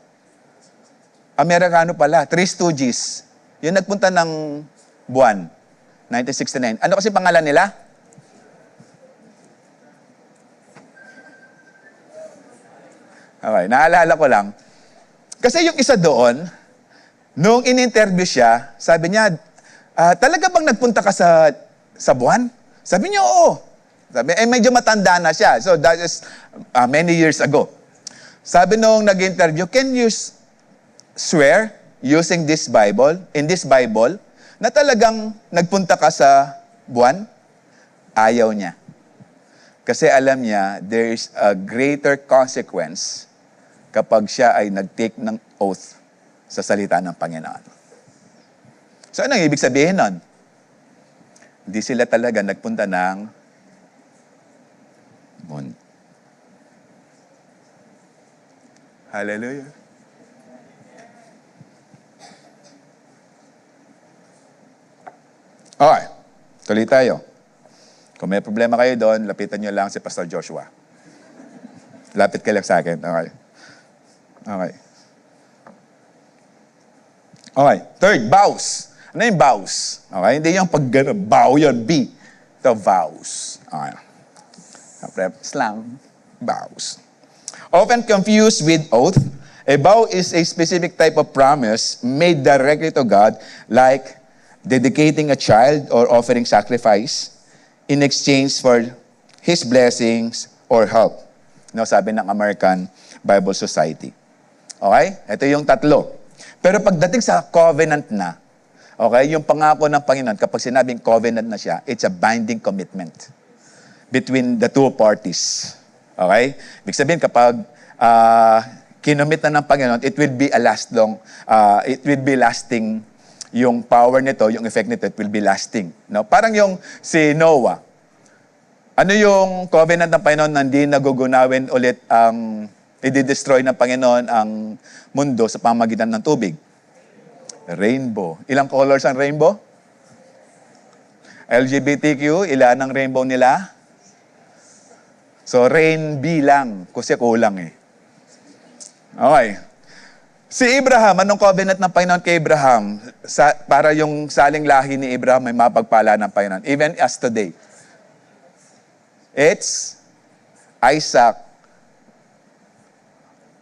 Amerikano pala, Three Stooges. Yung nagpunta ng buwan, 1969. Ano kasi pangalan nila? Okay, naalala ko lang. Kasi yung isa doon, nung in-interview siya, sabi niya, talaga bang nagpunta ka sa buwan? Sabi niya, oo. Sabi, medyo matanda na siya. So that is many years ago. Sabi nung nag-interview, can you swear using this Bible, in this Bible, na talagang nagpunta ka sa buwan? Ayaw niya. Kasi alam niya, there is a greater consequence kapag siya ay nag-take ng oath sa salita ng Panginoon. So anong ibig sabihin nun? Hindi sila talaga nagpunta ng moon. Hallelujah. Okay, tuloy tayo. Kung may problema kayo doon, lapitan nyo lang si Pastor Joshua. Lapit ka lang sa akin. Okay. Okay. Okay. Third, vows. Ano yung vows? Okay, hindi yung bow yun, B. Ito, vows. Okay. Slang. Vows. Often confused with oath, a vow is a specific type of promise made directly to God, like dedicating a child or offering sacrifice in exchange for His blessings or help. No, sabi ng American Bible Society. Okay? Ito yung tatlo. Pero pagdating sa covenant na, okay, yung pangako ng Panginoon, kapag sinabing covenant na siya, it's a binding commitment between the two parties. Okay? Ibig sabihin, kapag kinomit na ng Panginoon, it will be lasting yung power nito, yung effect nito, it will be lasting. No? Parang yung si Noah. Ano yung covenant ng Panginoon na hindi nagugunawin ulit ang i-destroy ng Panginoon ang mundo sa pamagitan ng tubig? Rainbow. Ilang colors ang rainbow? LGBTQ, ilan ang rainbow nila? So, rain bilang, kasi kulang eh. Okay. Si Abraham, anong covenant ng Panginoon kay Abraham? Para yung saling lahi ni Abraham may mapagpala ng Panginoon. Even as today. It's Isaac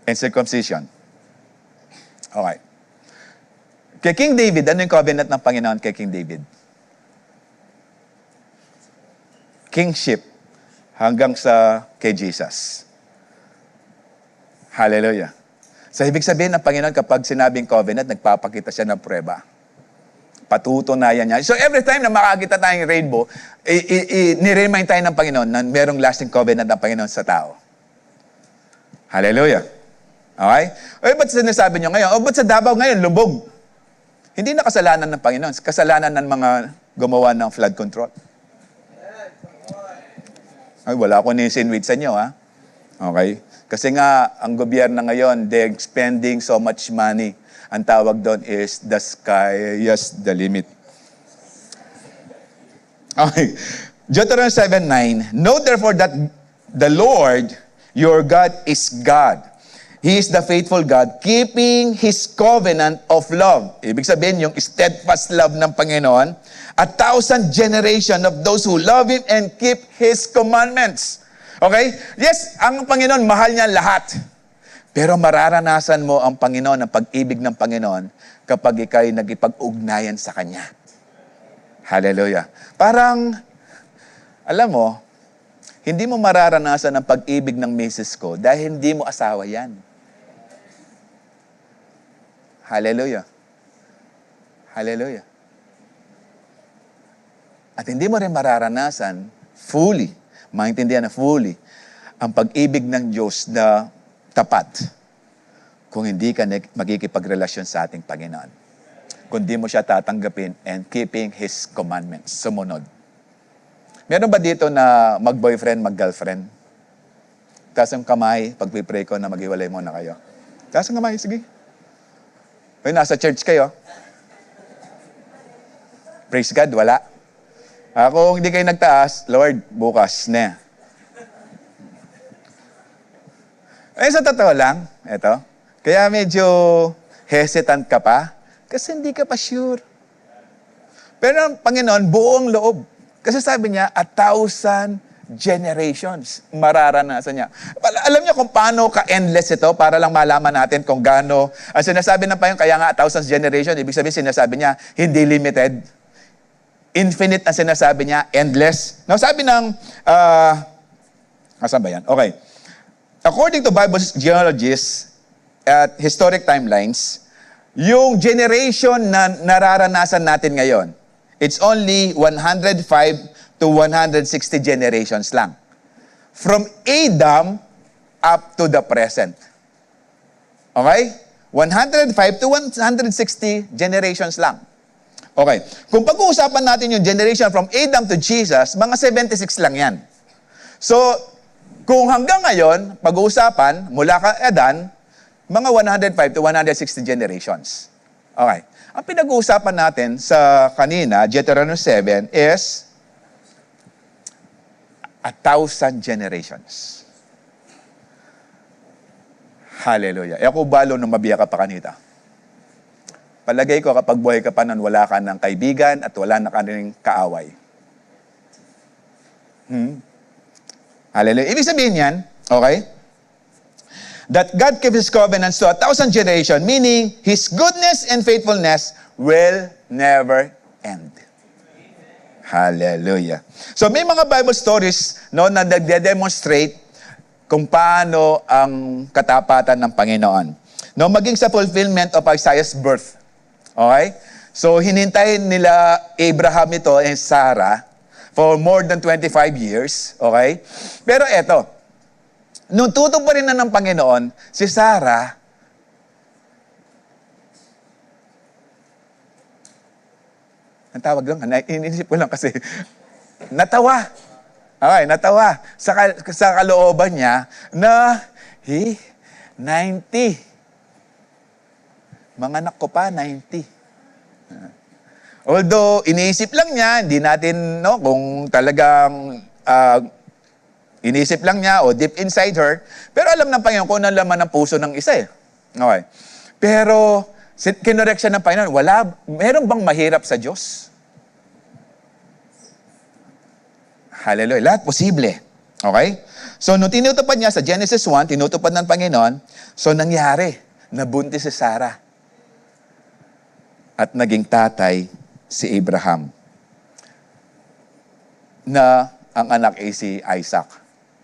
and circumcision. Okay. Kay King David, ano yung covenant ng Panginoon kay King David? Kingship hanggang sa kay Jesus. Hallelujah. So, ibig sabihin ng Panginoon, kapag sinabing covenant, nagpapakita siya ng prueba. Patutunayan niya. So, every time na makakita tayong rainbow, niremind tayo ng Panginoon na merong lasting covenant ng Panginoon sa tao. Hallelujah. Okay? O, ba't sinasabi niyo ngayon? O, ba't sa Davao ngayon, lubog? Hindi na kasalanan ng Panginoon. Kasalanan ng mga gumawa ng flood control. Ay, wala akong nisinwit sa inyo, ha? Okay? Kasi nga, ang gobyerno ngayon, they're spending so much money. Ang tawag doon is, the sky is the limit. Okay. Deuteronomy 7:9, know therefore that the Lord, your God, is God. He is the faithful God, keeping His covenant of love. Ibig sabihin, yung steadfast love ng Panginoon, 1,000 generation of those who love Him and keep His commandments. Okay? Yes, ang Panginoon, mahal niya lahat. Pero mararanasan mo ang Panginoon, ang pag-ibig ng Panginoon, kapag ikaw'y nagipag-ugnayan sa Kanya. Hallelujah. Parang, alam mo, hindi mo mararanasan ang pag-ibig ng misis ko dahil hindi mo asawa yan. Hallelujah. Hallelujah. At hindi mo rin mararanasan fully, maintindihan na fully, ang pag-ibig ng Diyos na tapat kung hindi ka magkikipagrelasyon sa ating Panginoon. Kung di mo siya tatanggapin and keeping His commandments. Sumunod. Meron ba dito na mag-boyfriend, mag-girlfriend? Taas ang kamay, pag-pray ko na maghiwalay muna kayo. Taas ang kamay, sige. Ay, nasa church kayo. Praise God, wala. Kung hindi kayo nagtaas, Lord, bukas na. Sa totoo lang, eto, kaya medyo hesitant ka pa, kasi hindi ka pa sure. Pero ang Panginoon, buong loob. Kasi sabi niya, 1,000 generations mararanasan niya. Alam niyo kung paano ka-endless ito para lang malaman natin kung gaano. Ang sinasabi ng Panginoon, kaya nga 1,000 generation, ibig sabihin sinasabi niya, hindi limited. Infinite ang sinasabi niya, endless. Now, sabi ng, asan ba yan? Okay. According to Bible genealogists at historic timelines, yung generation na nararanasan natin ngayon, it's only 105 to 160 generations lang. From Adam up to the present. Okay? 105 to 160 generations lang. Okay. Kung pag-uusapan natin yung generation from Adam to Jesus, mga 76 lang yan. So, kung hanggang ngayon, pag-uusapan, mula ka Adan, mga 105 to 160 generations. Okay. Ang pinag-uusapan natin sa kanina, Deuteronomy 7, is 1,000 generations. Hallelujah. Ako balo nung mabiya ka pa kanita. Palagay ko kapag buhay ka pa nun, wala ka ng kaibigan at wala na ka rin kaaway. Hallelujah. Ibig sabihin yan, okay? That God keeps His covenants to 1,000 generations, meaning His goodness and faithfulness will never end. Hallelujah. So may mga Bible stories no, na nagde-demonstrate kung paano ang katapatan ng Panginoon. No, maging sa fulfillment of Isaiah's birth. Okay? So hinintay nila Abraham ito and Sarah for more than 25 years. Okay? Pero eto, nung tutuparin na ng Panginoon, si Sarah, ang tawag doon, inisip ko lang kasi, natawa. Okay, natawa. Sa kalooban niya na, 90. Mga anak ko pa, 90. Although, iniisip lang niya, hindi natin, no, kung talagang iniisip lang niya o deep inside her, pero alam ng Panginoon kung ano laman ng puso ng isa eh. Okay. Pero, kinorek siya ng Panginoon, meron bang mahirap sa Diyos? Hallelujah. Lahat posible. Okay? So, nung tinutupad niya sa Genesis 1, tinutupad ng Panginoon, so nangyari, nabuntis si Sarah. at naging tatay si Abraham, na ang anak ay si Isaac.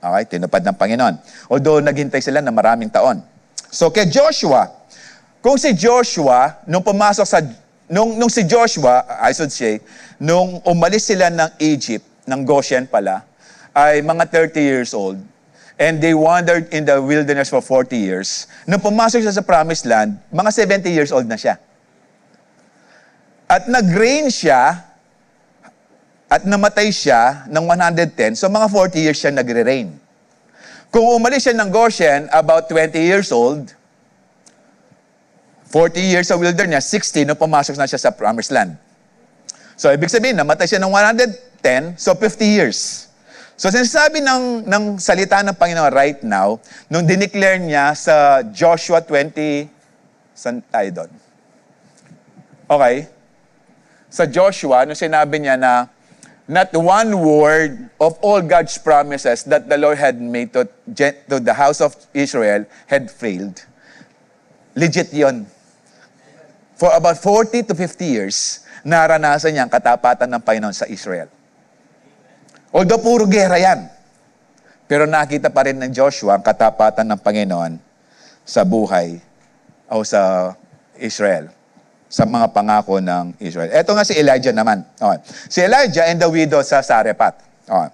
Okay, tinupad ng Panginoon. Although naghintay sila na maraming taon. So kay Joshua, kung si Joshua, nung pumasok sa, nung si Joshua, I should say, nung umalis sila ng Egypt, ng Goshen pala, ay mga 30 years old, and they wandered in the wilderness for 40 years. Nung pumasok siya sa Promised Land, mga 70 years old na siya. At nag-reign siya, at namatay siya ng 110, so mga 40 years siya nagre-reign. Kung umalis siya ng Goshen, about 20 years old, 40 years sa wilderness, 60 nung pumasok na siya sa Promised Land. So, ibig sabihin, namatay siya ng 110, so 50 years. So, sinasabi ng salita ng Panginoon right now, nung dineclare niya sa Joshua 20, saan tayo doon? Okay. Sa Joshua, nung sinabi niya na, not one word of all God's promises that the Lord had made to the house of Israel had failed. Legit yon. For about 40 to 50 years, naranasan niya ang katapatan ng Panginoon sa Israel. Although puro gera yan, pero nakita pa rin ng Joshua ang katapatan ng Panginoon sa buhay o sa Israel, sa mga pangako ng Israel. Ito nga si Elijah naman. Okay. Si Elijah and the widow sa Sarephat. Okay.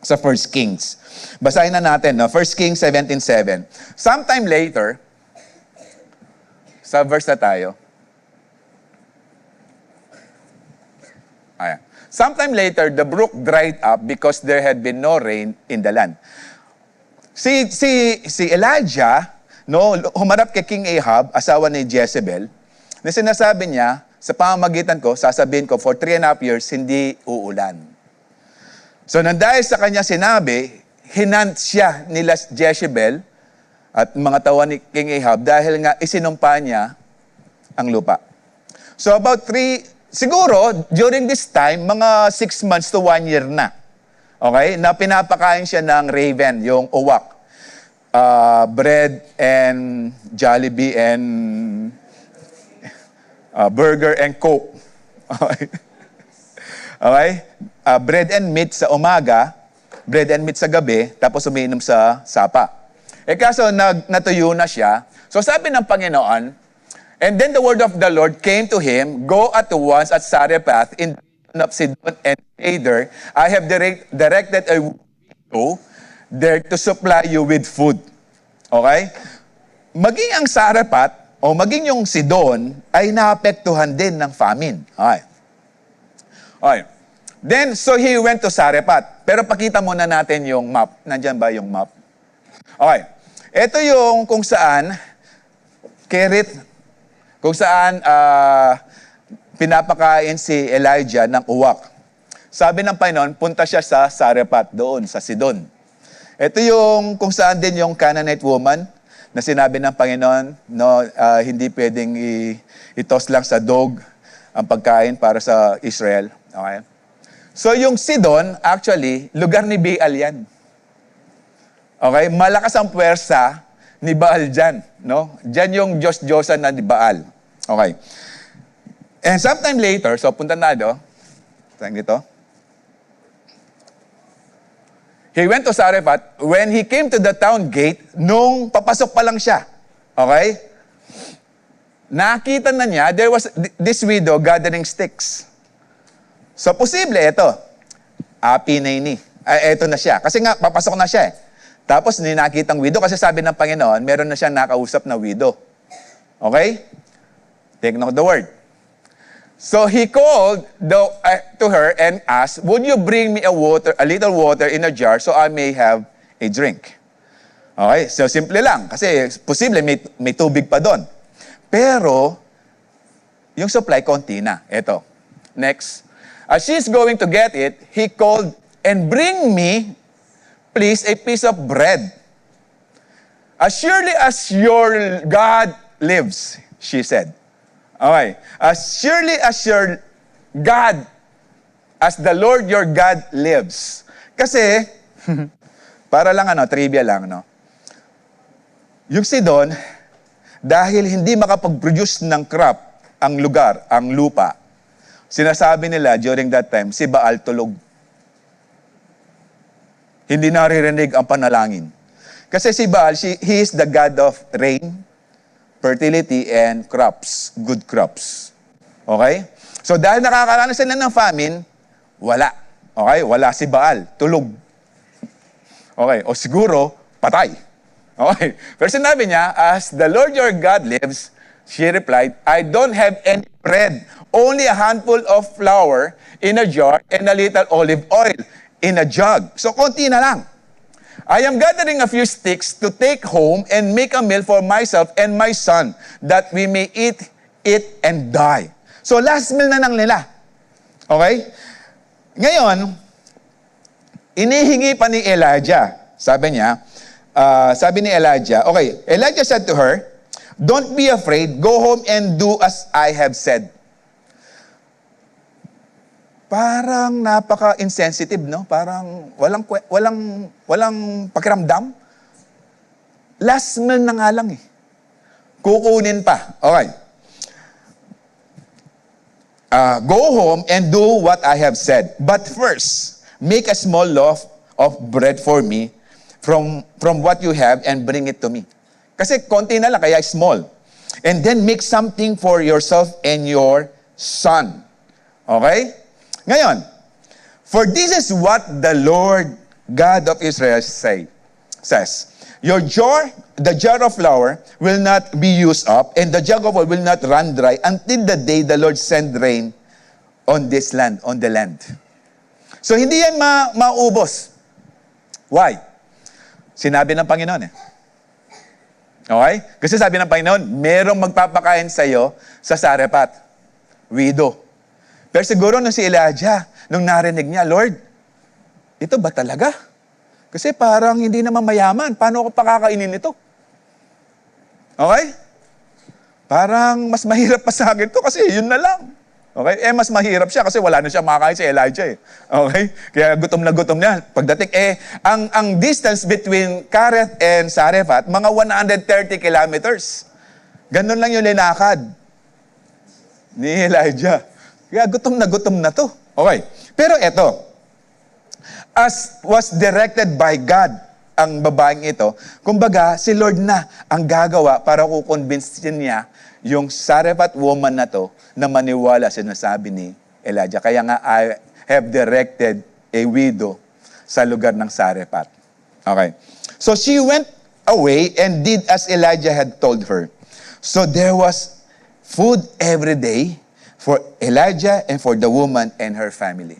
Sa 1 Kings. Basahin na natin, no? 1 Kings 17:7. Sometime later, sa verse na tayo. Ayan. Sometime later, the brook dried up because there had been no rain in the land. Si Elijah, no, humarap kay King Ahab, asawa ni Jezebel, na sinasabi niya, sa pamamagitan ko, sasabihin ko, for 3.5 years, hindi uulan. So, nang dahil sa kanya sinabi, hinant siya nila Jezebel at mga tawa ni King Ahab dahil nga isinumpa niya ang lupa. So, about siguro, during this time, mga 6 months to 1 year na. Okay? Na pinapakain siya ng raven, yung uwak. Bread and Jollibee and burger and Coke. Okay? Okay? Bread and meat sa umaga, bread and meat sa gabi, tapos umiinom sa sapa. Kaso natuyo na siya. So sabi ng Panginoon, and then the word of the Lord came to him, go at once at Sarephath in the region of Sidon and Ader. I have directed a widow there to supply you with food. Okay? Maging ang Sarephath, o maging yung Sidon, ay naapektuhan din ng famine. Okay. Okay. Then, so he went to Sarephath. Pero pakita muna natin yung map. Nandyan ba yung map? Okay. Ito yung kung saan, Kerith, kung saan pinapakain si Elijah ng uwak. Sabi ng Panginoon, punta siya sa Sarephath doon, sa Sidon. Ito yung kung saan din yung Canaanite woman na sinabi ng Panginoon, no, hindi pwedeng itos lang sa dog ang pagkain para sa Israel. Okay? So yung Sidon, actually, lugar ni Baal yan. Okay? Malakas ang puwersa ni Baal dyan. No? Dyan yung Diyos-Diyosan na ni Baal. Okay. And sometime later, so punta na do. Tayong dito. He went to Sarephath. When he came to the town gate, nung papasok pa lang siya. Okay? Nakita na niya, there was this widow gathering sticks. So, posible ito. Pinay ni. Ito na siya. Kasi nga, papasok na siya eh. Tapos, ninakitang widow. Kasi sabi ng Panginoon, meron na siya nakausap na widow. Okay? Take note of the word. So he called to her and asked, would you bring me a little water in a jar so I may have a drink? Okay, so simple lang. Kasi posible may tubig pa doon. Pero, yung supply, konti na. Ito. Next. As she's going to get it, he called, and bring me, please, a piece of bread. As surely as your God lives, she said. Okay. As surely as your God, as the Lord your God lives. Kasi, para lang trivia lang, no? Yung Sidon, dahil hindi makapag-produce ng crop ang lugar, ang lupa, sinasabi nila during that time, si Baal tulog. Hindi naririnig ang panalangin. Kasi si Baal, he is the god of rain, fertility, and crops, good crops. Okay? So dahil nakakaranas sila ng famine, wala. Okay? Wala si Baal, tulog. Okay? O siguro, patay. Okay? Pero sinabi niya, as the Lord your God lives, she replied, I don't have any bread, only a handful of flour in a jar and a little olive oil in a jug. So konti na lang. I am gathering a few sticks to take home and make a meal for myself and my son, that we may eat it and die. So last meal na lang nila. Okay? Ngayon, inihingi pa ni Elijah. Sabi ni Elijah, okay, Elijah said to her, don't be afraid, go home and do as I have said. Parang napaka-insensitive, no? Parang walang pakiramdam. Last meal na nga lang eh. Kukunin pa. Okay. Go home and do what I have said. But first, make a small loaf of bread for me from what you have and bring it to me. Kasi konti na lang, kaya small. And then make something for yourself and your son. Okay? Ngayon, for this is what the Lord God of Israel says, the jar of flour will not be used up, and the jug of oil will not run dry until the day the Lord send rain on this land, on the land. So hindi yan maubos. Why? Sinabi ng Panginoon eh. Okay? Kasi sabi ng Panginoon, merong magpapakain sa iyo sa Sarephat. Widow. Pero siguro nung si Elijah, nung narinig niya, Lord, ito ba talaga? Kasi parang hindi naman mayaman. Paano ako pakakainin ito? Okay? Parang mas mahirap pa sa akin ito kasi yun na lang. Okay? Mas mahirap siya kasi wala na siya makakain si Elijah eh. Okay? Kaya gutom na gutom niya. Pagdating, ang distance between Kareth and Sarephat, mga 130 kilometers. Ganun lang yung linakad ni Elijah. Kaya gutom na to. Okay. Pero eto, as was directed by God, ang babaeng ito, kumbaga, si Lord na ang gagawa para kukonvinsin niya yung Sarephat woman na to na maniwala sa sinasabi ni Elijah. Kaya nga, I have directed a widow sa lugar ng Sarephat. Okay. So she went away and did as Elijah had told her. So there was food every day for Elijah and for the woman and her family.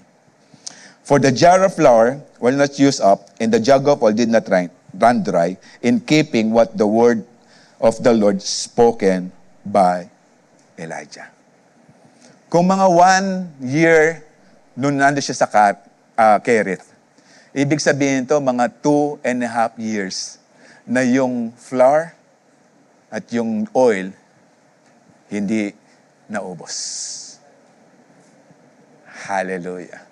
For the jar of flour was not used up, and the jug of oil did not run dry, in keeping what the word of the Lord spoken by Elijah. Kung mga 1 year nung nando siya sa Kerith, ibig sabihin ito, mga 2.5 years na yung flour at yung oil hindi naubos. Hallelujah.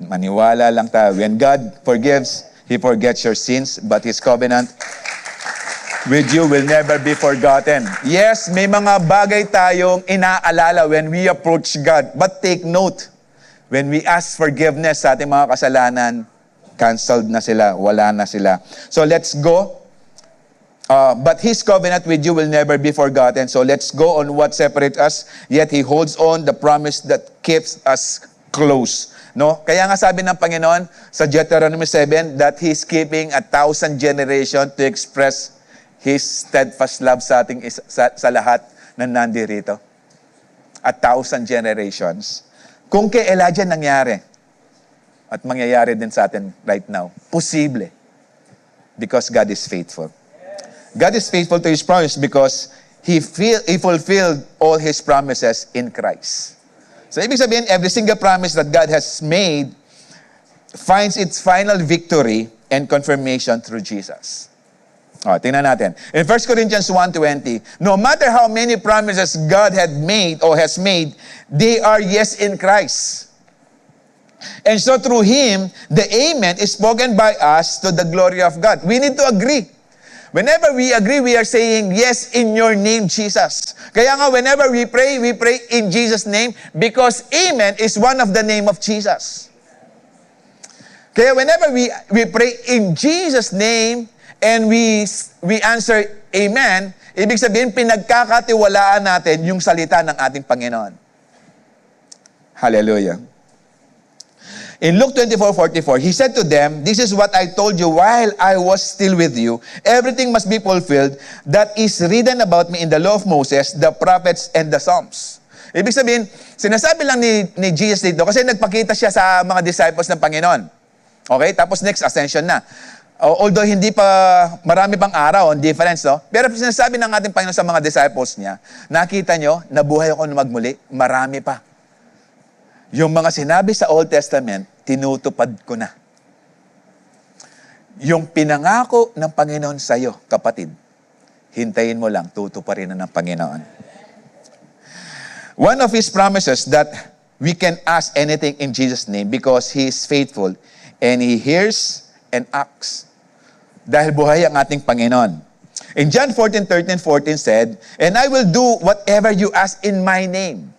Maniwala lang tayo. When God forgives, He forgets your sins, but His covenant with you will never be forgotten. Yes, may mga bagay tayong inaalala when we approach God. But take note, when we ask forgiveness sa ating mga kasalanan, canceled na sila, wala na sila. So let's go. But His covenant with you will never be forgotten. So let's go on what separates us. Yet He holds on the promise that keeps us close. No? Kaya nga sabi ng Panginoon sa Deuteronomy 7 that He's keeping 1,000 generations to express His steadfast love sa ating sa lahat na nandirito. 1,000 generations. Kung kay Elijah nangyari, at mangyayari din sa atin right now, posible. Because God is faithful. God is faithful to His promise because He fulfilled all His promises in Christ. So, ibig sabihin, every single promise that God has made finds its final victory and confirmation through Jesus. Tingnan natin. In 1 Corinthians 1:20, no matter how many promises God had made or has made, they are yes in Christ. And so through Him, the amen is spoken by us to the glory of God. We need to agree. Whenever we agree, we are saying, yes, in your name, Jesus. Kaya nga, whenever we pray in Jesus' name because amen is one of the name of Jesus. Kaya whenever we pray in Jesus' name and we answer amen, ibig sabihin, pinagkakatiwalaan natin yung salita ng ating Panginoon. Hallelujah. In Luke 24:44, He said to them, this is what I told you while I was still with you. Everything must be fulfilled that is written about me in the law of Moses, the prophets, and the Psalms. Ibig sabihin, sinasabi lang ni Jesus dito kasi nagpakita siya sa mga disciples ng Panginoon. Okay? Tapos next, ascension na. Although hindi pa, marami pang araw, difference, no? Pero sinasabi ng ating Panginoon sa mga disciples niya, nakita nyo, nabuhay ako na magmuli, marami pa. Yung mga sinabi sa Old Testament, tinutupad ko na. Yung pinangako ng Panginoon sa iyo, kapatid, hintayin mo lang, tutuparin na ng Panginoon. One of His promises that we can ask anything in Jesus' name because He is faithful and He hears and acts. Dahil buhay ang ating Panginoon. In John 14:13-14 said, and I will do whatever you ask in my name,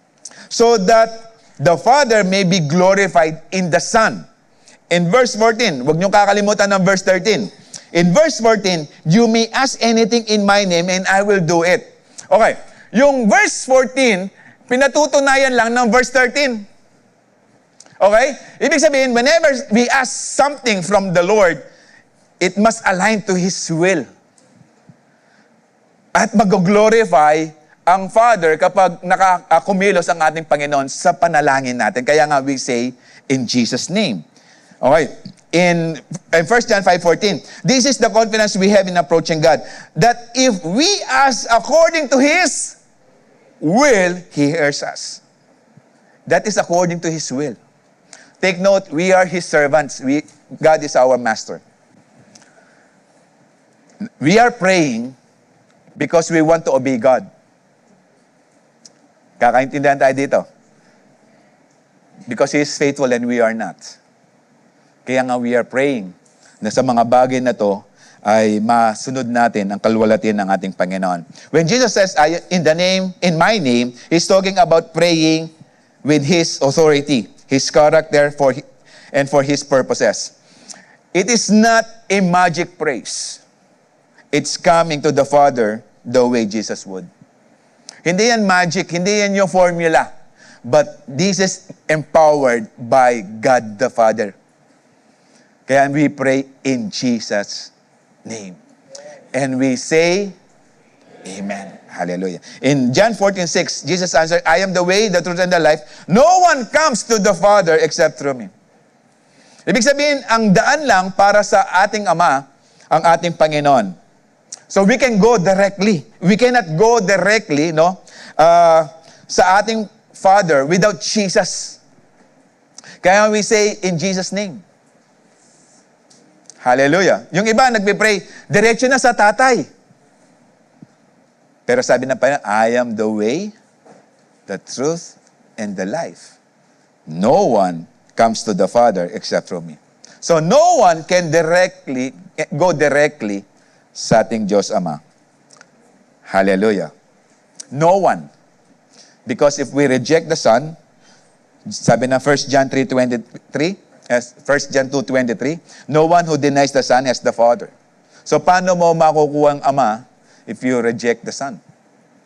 so that the Father may be glorified in the Son. In verse 14, huwag niyong kakalimutan ng verse 13. In verse 14, you may ask anything in my name and I will do it. Okay, yung verse 14, pinatutunayan lang ng verse 13. Okay? Ibig sabihin, whenever we ask something from the Lord, it must align to His will. At mag-glorify ang Father kapag nakakumilos ang ating Panginoon sa panalangin natin. Kaya nga we say, in Jesus' name. Okay. In 1 John 5:14, this is the confidence we have in approaching God, that if we ask according to His will, He hears us. That is according to His will. Take note, we are His servants. God is our master. We are praying because we want to obey God. Kakaintindihan tayo dito. Because He is faithful and we are not. Kaya nga we are praying na sa mga bagay na to ay masunod natin ang kalwalhatian ng ating Panginoon. When Jesus says, in my name, He's talking about praying with His authority, His character, and for His purposes. It is not a magic praise. It's coming to the Father the way Jesus would. Hindi yan magic, hindi yan yung formula. But this is empowered by God the Father. Kaya we pray in Jesus' name. And we say, Amen. Hallelujah. In John 14:6, Jesus answered, I am the way, the truth, and the life. No one comes to the Father except through me. Ibig sabihin, ang daan lang para sa ating Ama, ang ating Panginoon. So we can go directly. We cannot go directly, sa ating Father without Jesus. Kaya we say, in Jesus' name. Hallelujah. Yung iba, nagpipray, diretso na sa tatay. Pero sabi ng Panginoon, I am the way, the truth, and the life. No one comes to the Father except from me. So no one can go directly sa ating Diyos Ama. Hallelujah. No one. Because if we reject the Son, sabi na 1 John 3:23, 1 John 2:23, no one who denies the Son has the Father. So paano mo makukuha ang Ama if you reject the Son?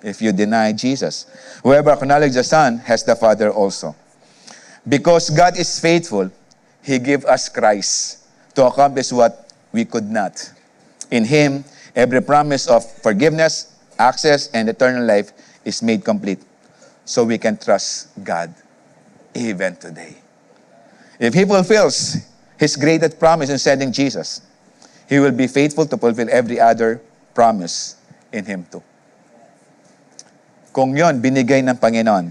If you deny Jesus. Whoever acknowledges the Son has the Father also. Because God is faithful, He gave us Christ to accomplish what we could not. In Him, every promise of forgiveness, access, and eternal life is made complete. So we can trust God even today. If He fulfills His greatest promise in sending Jesus, He will be faithful to fulfill every other promise in Him too. Kung yon binigay ng Panginoon,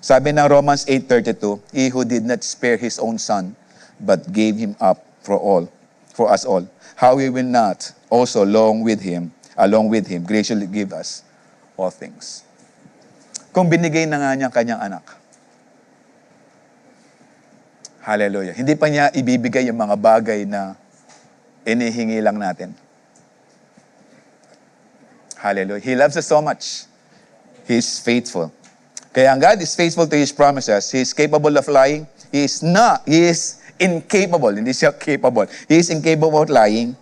sabi ng Romans 8:32, He who did not spare His own Son, but gave Him up for us all, how He will not also along with Him, graciously give us all things. Kung binigay na nga niya kanyang anak. Hallelujah. Hindi pa niya ibibigay yung mga bagay na inihingi lang natin. Hallelujah. He loves us so much. He is faithful. Kaya ang God is faithful to His promises. He is capable of lying. He is incapable. Hindi siya capable. He is incapable of lying.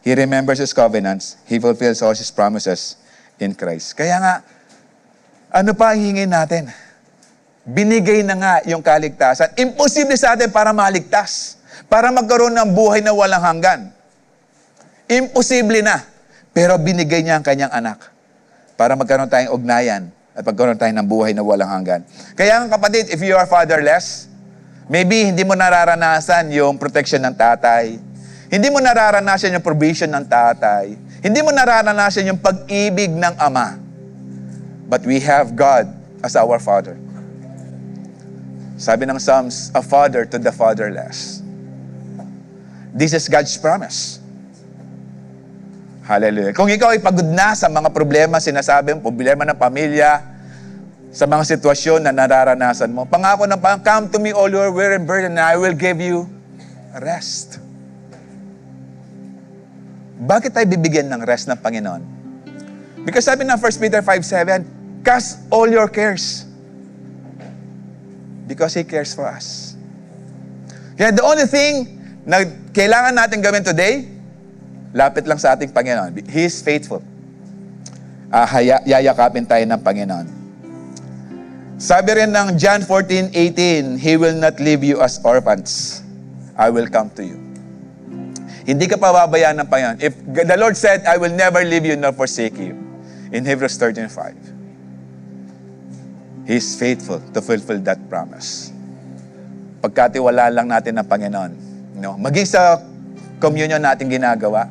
He remembers His covenants. He fulfills all His promises in Christ. Kaya nga, ano pa hihingin natin? Binigay na nga yung kaligtasan. Imposible sa atin para maligtas. Para magkaroon ng buhay na walang hanggan. Imposible na. Pero binigay niya ang kanyang anak. Para magkaroon tayong ugnayan. At magkaroon tayo ng buhay na walang hanggan. Kaya nga kapatid, if you are fatherless, maybe hindi mo nararanasan yung protection ng tatay. Hindi mo nararanasan yung provision ng tatay. Hindi mo nararanasan yung pag-ibig ng ama. But we have God as our Father. Sabi ng Psalms, a father to the fatherless. This is God's promise. Hallelujah. Kung ikaw ay pagod na sa mga problema, sinasabi mo, problema ng pamilya, sa mga sitwasyon na nararanasan mo, pangako ng come to me all who are weary and burdened, and I will give you rest. Bakit tayo bibigyan ng rest ng Panginoon? Because sabi ng 1 Peter 5:7, cast all your cares. Because He cares for us. Kaya the only thing na kailangan natin gawin today, lapit lang sa ating Panginoon. He is faithful. Yayakapin tayo ng Panginoon. Sabi rin ng John 14:18, He will not leave you as orphans. I will come to you. Hindi ka pababayaan ng Panginoon. If the Lord said, I will never leave you nor forsake you. In Hebrews 13:5. He is faithful to fulfill that promise. Pagkatiwala lang natin ng Panginoon. No? Maging sa communion natin ginagawa,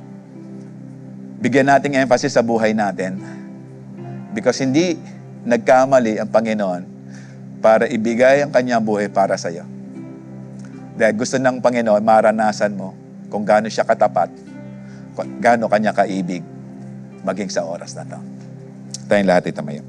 bigyan natin emphasis sa buhay natin. Because hindi nagkamali ang Panginoon para ibigay ang kanyang buhay para sa iyo. Dahil gusto ng Panginoon, maranasan mo kung gaano siya katapat, kung gaano kanya kaibig, maging sa oras na to. Tayong lahat itumayo.